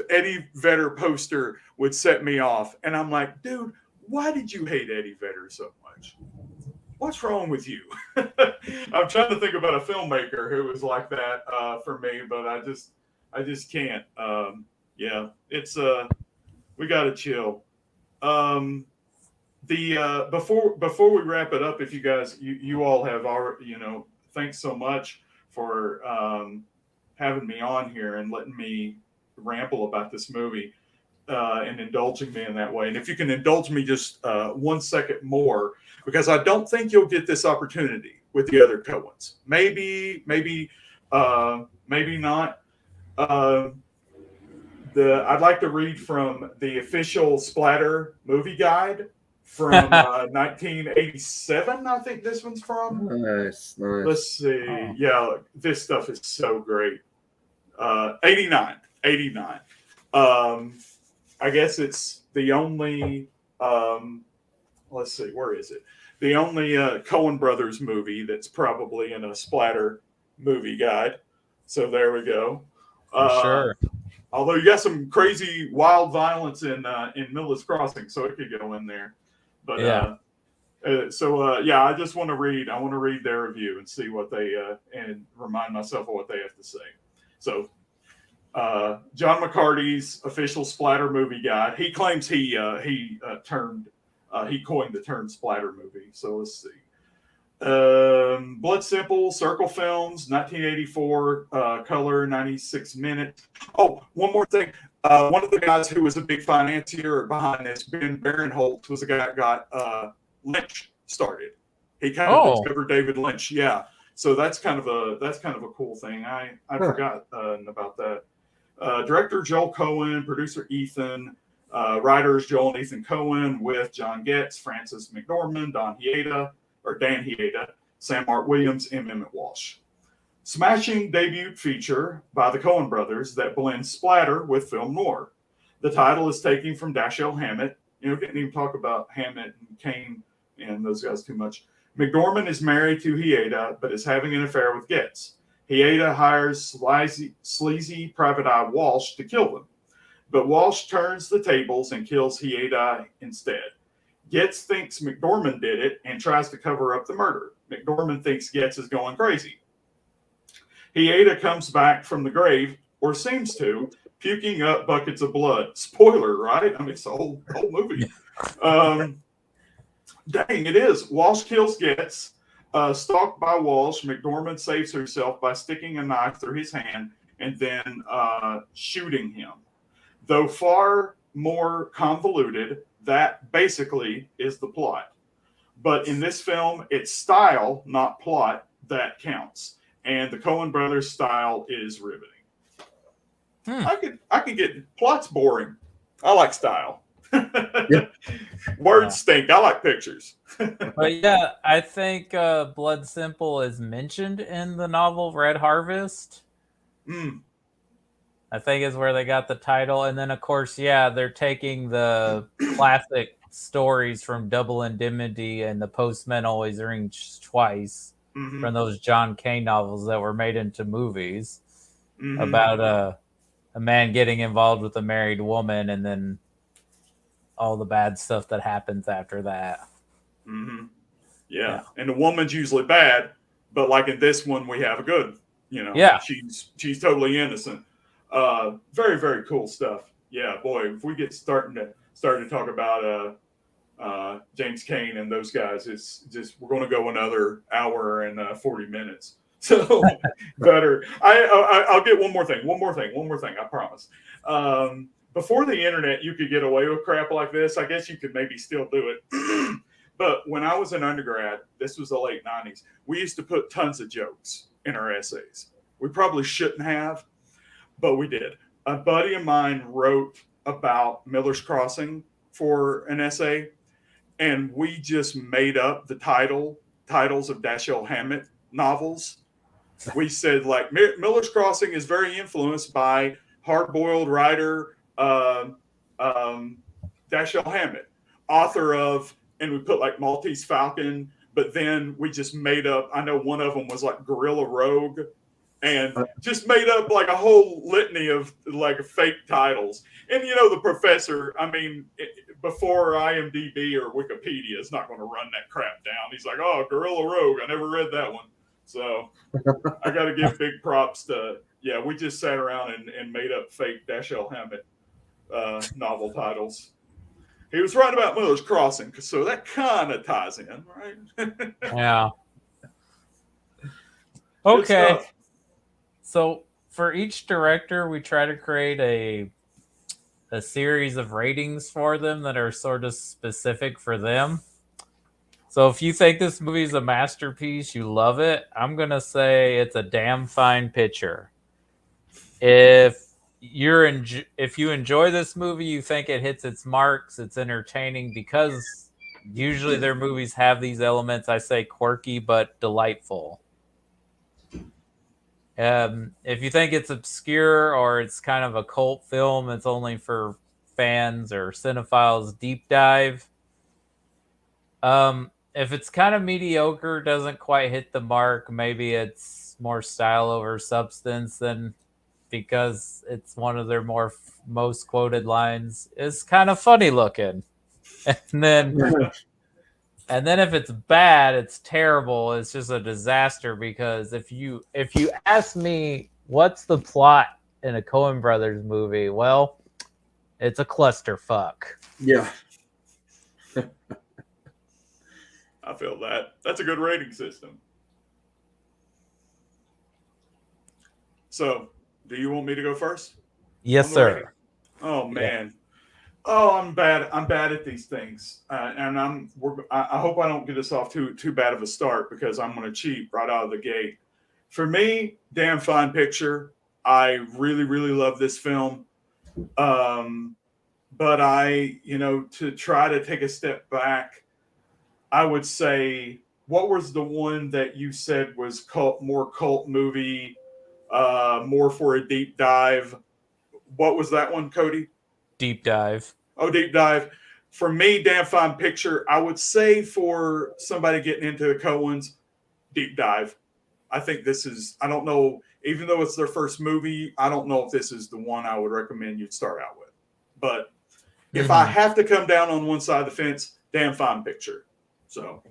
Eddie Vedder poster would set me off, and I'm like, dude, why did you hate Eddie Vedder so much? What's wrong with you? I'm trying to think about a filmmaker who was like that for me, but I just can't. Yeah, it's we got to chill. Before we wrap it up, if you guys you all have already, thanks so much for having me on here and letting me ramble about this movie and indulging me in that way. And if you can indulge me just 1 second more, because I don't think you'll get this opportunity with the other Coens. Maybe not. I'd like to read from the official Splatter movie guide from 1987. I think this one's from. Nice. Let's see. Oh. Yeah, this stuff is so great. 89. I guess it's the only. Let's see, where is it? The only Coen Brothers movie that's probably in a Splatter movie guide. So there we go. Sure. Although you got some crazy wild violence in Miller's Crossing, so it could go in there. But yeah. I just want to read. I want to read their review and see what they and remind myself of what they have to say. So, John McCarty's official Splatter movie guide. He claims he coined the term splatter movie. So let's see. Blood Simple, Circle Films, 1984, color, 96 minutes. Oh, one more thing. One of the guys who was a big financier behind this, Ben Barinholtz, was the guy that got Lynch started. He kind of discovered David Lynch. Yeah. So that's kind of a cool thing. I forgot about that. Director Joel Coen, producer Ethan, writers Joel and Ethan Coen with John Getz, Francis McDormand, Dan Hieda, Sam Art Williams, and Emmett Walsh. Smashing debut feature by the Coen Brothers that blends splatter with film noir. The title is taken from Dashiell Hammett. Didn't even talk about Hammett and Kane and those guys too much. McDormand is married to Hieda, but is having an affair with Getz. Hieda hires sleazy private eye Walsh to kill them, but Walsh turns the tables and kills Hieda instead. Getz thinks McDormand did it and tries to cover up the murder. McDormand thinks Getz is going crazy. Hieda comes back from the grave, or seems to, puking up buckets of blood. Spoiler, right? I mean, it's the whole movie. Dang, it is. Walsh kills Getz. Stalked by Walsh, McDormand saves herself by sticking a knife through his hand and then shooting him. Though far more convoluted, that basically is the plot. But in this film, it's style, not plot, that counts. And the Coen Brothers style is riveting. I could get plot's boring. I like style. Words stink. I like pictures. But yeah, I think Blood Simple is mentioned in the novel Red Harvest. I think is where they got the title. And then, of course, they're taking the classic stories from Double Indemnity and The Postman Always Rings Twice from those John Kane novels that were made into movies about a man getting involved with a married woman and then all the bad stuff that happens after that. Mm-hmm. Yeah, and the woman's usually bad, but like in this one, we have a good. Yeah. She's totally innocent. Very very cool stuff. Yeah, boy, if we get starting to talk about James Cain and those guys, it's just we're going to go another hour and 40 minutes. So better. I'll get one more thing. I promise. Before the internet, you could get away with crap like this. I guess you could maybe still do it. But when I was an undergrad, this was the late 90s, we used to put tons of jokes in our essays. We probably shouldn't have, but we did. A buddy of mine wrote about Miller's Crossing for an essay, and we just made up the titles of Dashiell Hammett novels. We said like Miller's Crossing is very influenced by hard-boiled writer Dashiell Hammett, author of, and we put like Maltese Falcon, but then we just made up. I know one of them was like Guerrilla Rogue, and just made up like a whole litany of like fake titles. And the professor, I mean, before IMDb or Wikipedia is not going to run that crap down. He's like, oh, Guerrilla Rogue, I never read that one. So I got to give big props to, we just sat around and made up fake Dashiell Hammett novel titles. He was right about Miller's Crossing, so that kind of ties in, right? Yeah. Okay. So for each director, we try to create a series of ratings for them that are sort of specific for them. So if you think this movie is a masterpiece, you love it, I'm going to say it's a damn fine picture. If you enjoy this movie, you think it hits its marks, it's entertaining, because usually their movies have these elements, I say quirky but delightful. If you think it's obscure or it's kind of a cult film, it's only for fans or cinephiles, deep dive. If it's kind of mediocre, doesn't quite hit the mark, maybe it's more style over substance, then because it's one of their most quoted lines, is kind of funny looking. And then if it's bad, it's terrible. It's just a disaster, because if you ask me what's the plot in a Coen Brothers movie, well, it's a clusterfuck. Yeah. I feel that. That's a good rating system. So, do you want me to go first? Yes, sir. Rating? Oh man. Yeah. Oh, I'm bad at these things, and I hope I don't get us off too bad of a start, because I'm going to cheat right out of the gate. For me, damn fine picture. I really really love this film, but to try to take a step back, I would say, what was the one that you said was more cult movie, more for a deep dive? What was that one, Cody? Deep dive. Oh, deep dive. For me, damn fine picture. I would say for somebody getting into the Coens, deep dive. I think this is, I don't know, even though it's their first movie, I don't know if this is the one I would recommend you'd start out with. But if I have to come down on one side of the fence, damn fine picture. So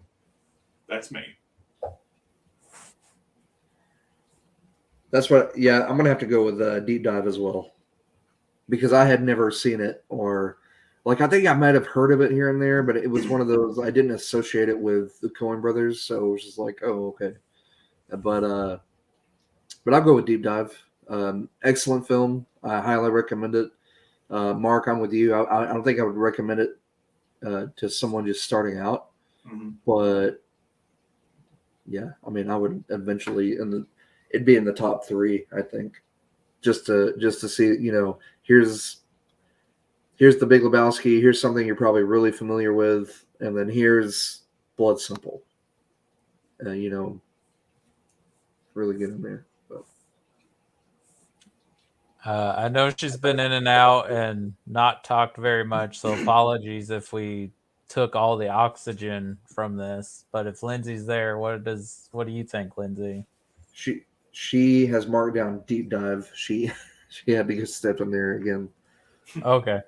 that's me. That's what, I'm going to have to go with deep dive as well, because I had never seen it, or like, I think I might have heard of it here and there, but it was one of those, I didn't associate it with the Coen Brothers. So it was just like, oh, okay. But I'll go with deep dive. Excellent film. I highly recommend it. Mark, I'm with you. I don't think I would recommend it to someone just starting out, but yeah, I mean, I would eventually, it'd be in the top 3, I think, just to see, here's The Big Lebowski. Here's something you're probably really familiar with, and then here's Blood Simple. Really get in there. But. I know she's been in and out and not talked very much, so apologies if we took all the oxygen from this. But if Lindsay's there, what do you think, Lindsay? She has marked down deep dive. She had to get stepped in there again. Okay.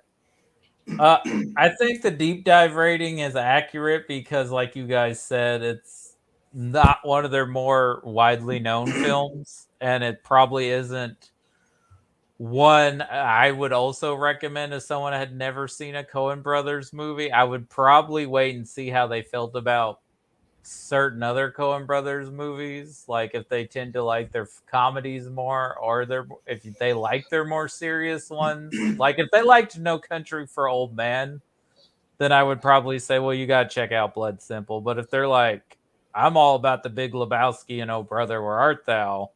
I think the deep dive rating is accurate because, like you guys said, it's not one of their more widely known films, and it probably isn't one I would also recommend if someone had never seen a Coen Brothers movie. I would probably wait and see how they felt about certain other Coen Brothers movies, like if they tend to like their comedies more, or if they like their more serious ones. Like if they liked No Country for Old Men, then I would probably say, well, you got to check out Blood Simple. But if they're like, I'm all about the Big Lebowski and Oh Brother, Where Art Thou,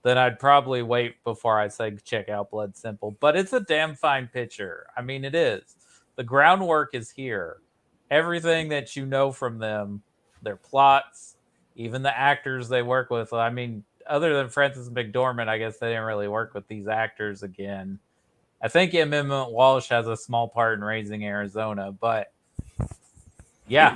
then I'd probably wait before I say check out Blood Simple. But it's a damn fine picture. I mean, it is. The groundwork is here. Everything that you know from them, their plots, even the actors they work with. I mean, other than Francis McDormand, I guess they didn't really work with these actors again. I think Emmett Walsh has a small part in Raising Arizona, but yeah,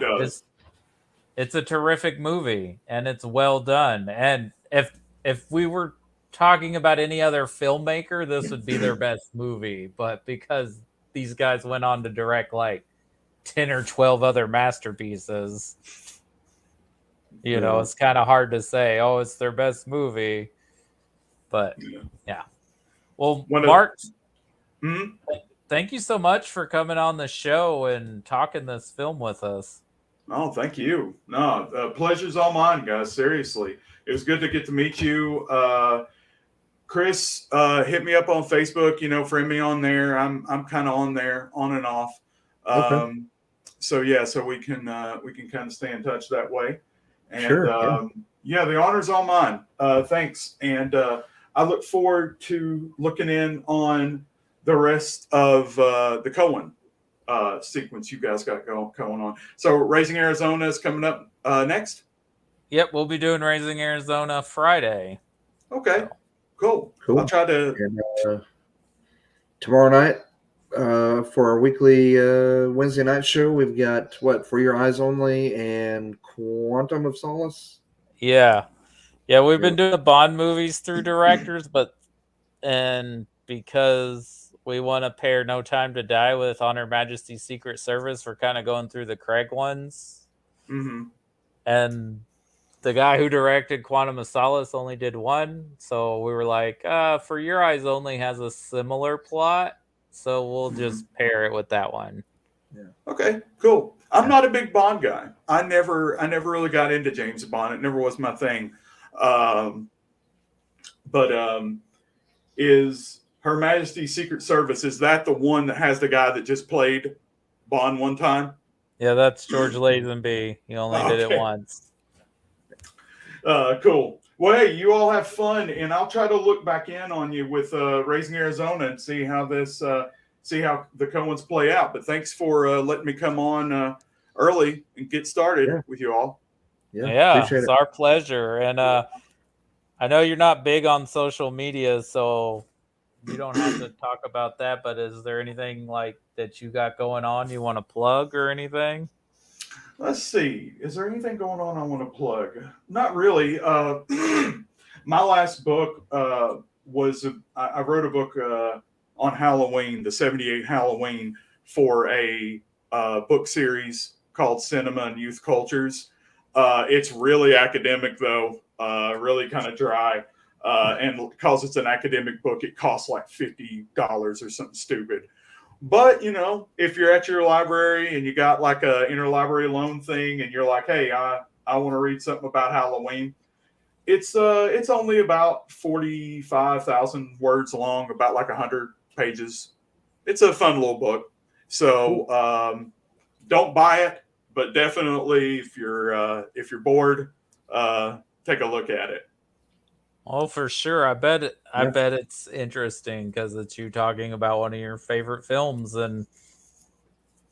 it's a terrific movie and it's well done. And if we were talking about any other filmmaker, this would be their best movie. But because these guys went on to direct like 10 or 12 other masterpieces, you know, it's kind of hard to say, oh, it's their best movie. But yeah. Well, Mark, thank you so much for coming on the show and talking this film with us. Oh, thank you. No, pleasure's all mine, guys. Seriously. It was good to get to meet you. Chris, hit me up on Facebook, friend me on there. I'm kind of on there, on and off. Okay. So we can kind of stay in touch that way. And sure. Yeah, the honor's all mine. Thanks. And I look forward to looking in on the rest of the Coen sequence you guys got going on. So Raising Arizona is coming up next? Yep, we'll be doing Raising Arizona Friday. Okay, cool. I'll try to... And, tomorrow night, for our weekly Wednesday night show, we've got, For Your Eyes Only and Quantum of Solace? Yeah, we've been doing the Bond movies through directors, and because we want to pair No Time to Die with On Her Majesty's Secret Service, we're kind of going through the Craig ones. Mm-hmm. And the guy who directed Quantum of Solace only did one, so we were like, For Your Eyes Only has a similar plot, so we'll just pair it with that one. Yeah. Okay, cool. I'm not a big Bond guy. I never really got into James Bond. It never was my thing. Is Her Majesty's Secret Service, is that the one that has the guy that just played Bond one time? Yeah, that's George Lazenby. He only did it once. Cool. Well, hey, you all have fun, and I'll try to look back in on you with Raising Arizona and see how the Coens play out. But thanks for letting me come on early and get started with you all. Yeah, it's our pleasure. And I know you're not big on social media, so you don't have to talk about that. But is there anything like that you got going on you want to plug or anything? Let's see. Is there anything going on I want to plug? Not really. My last book was I wrote a book on Halloween, the 78 Halloween, for a book series called Cinema and Youth Cultures. It's really academic, though, really kind of dry. And because it's an academic book, it costs like $50 or something stupid. But, if you're at your library and you got like a interlibrary loan thing and you're like, hey, I want to read something about Halloween, it's only about 45,000 words long, about like 100 pages. It's a fun little book. So don't buy it, but definitely if you're bored, take a look at it. Oh, for sure. I bet it's interesting because it's you talking about one of your favorite films and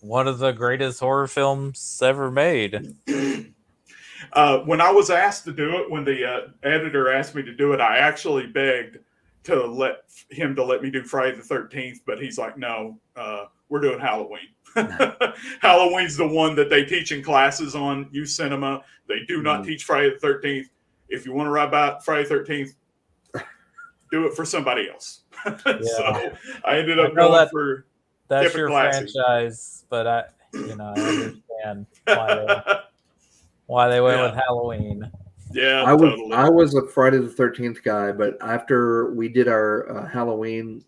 one of the greatest horror films ever made. When I was asked to do it, when the editor asked me to do it, I actually begged to let me do Friday the 13th, but he's like, no, we're doing Halloween. Halloween's the one that they teach in classes on youth cinema. They do not teach Friday the 13th. If you want to write about Friday the 13th, do it for somebody else. So I ended up going for that's Keep it your classy. franchise, but I understand why they went with Halloween. Yeah, I was a Friday the 13th guy, but after we did our Halloween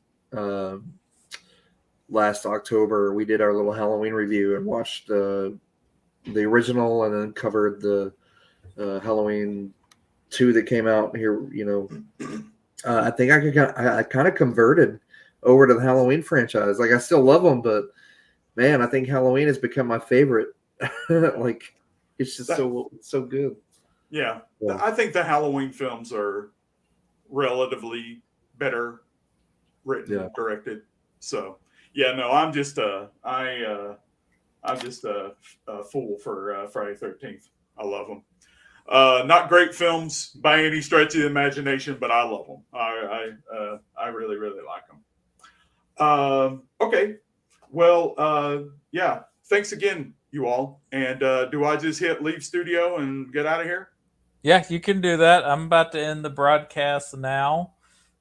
last October, we did our little Halloween review and watched the original, and then covered the Halloween 2 that came out here. I think I kind of converted over to the Halloween franchise. Like, I still love them, but man, I think Halloween has become my favorite. Like, it's just so good. Yeah, I think the Halloween films are relatively better written, directed. So yeah, no, I'm just a fool for Friday 13th. I love them. Not great films by any stretch of the imagination, but I love them. I really like them. Okay, well, yeah. Thanks again, you all. And do I just hit leave studio and get out of here? Yeah, you can do that. I'm about to end the broadcast now.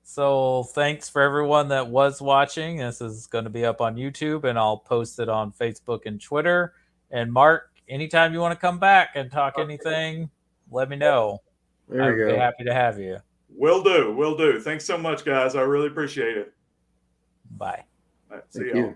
So thanks for everyone that was watching. This is going to be up on YouTube, and I'll post it on Facebook and Twitter. And Mark, anytime you want to come back and talk anything, let me know. There I you would be go. happy to have you. Will do. Thanks so much, guys. I really appreciate it. Bye. All right, see Thank y'all. you.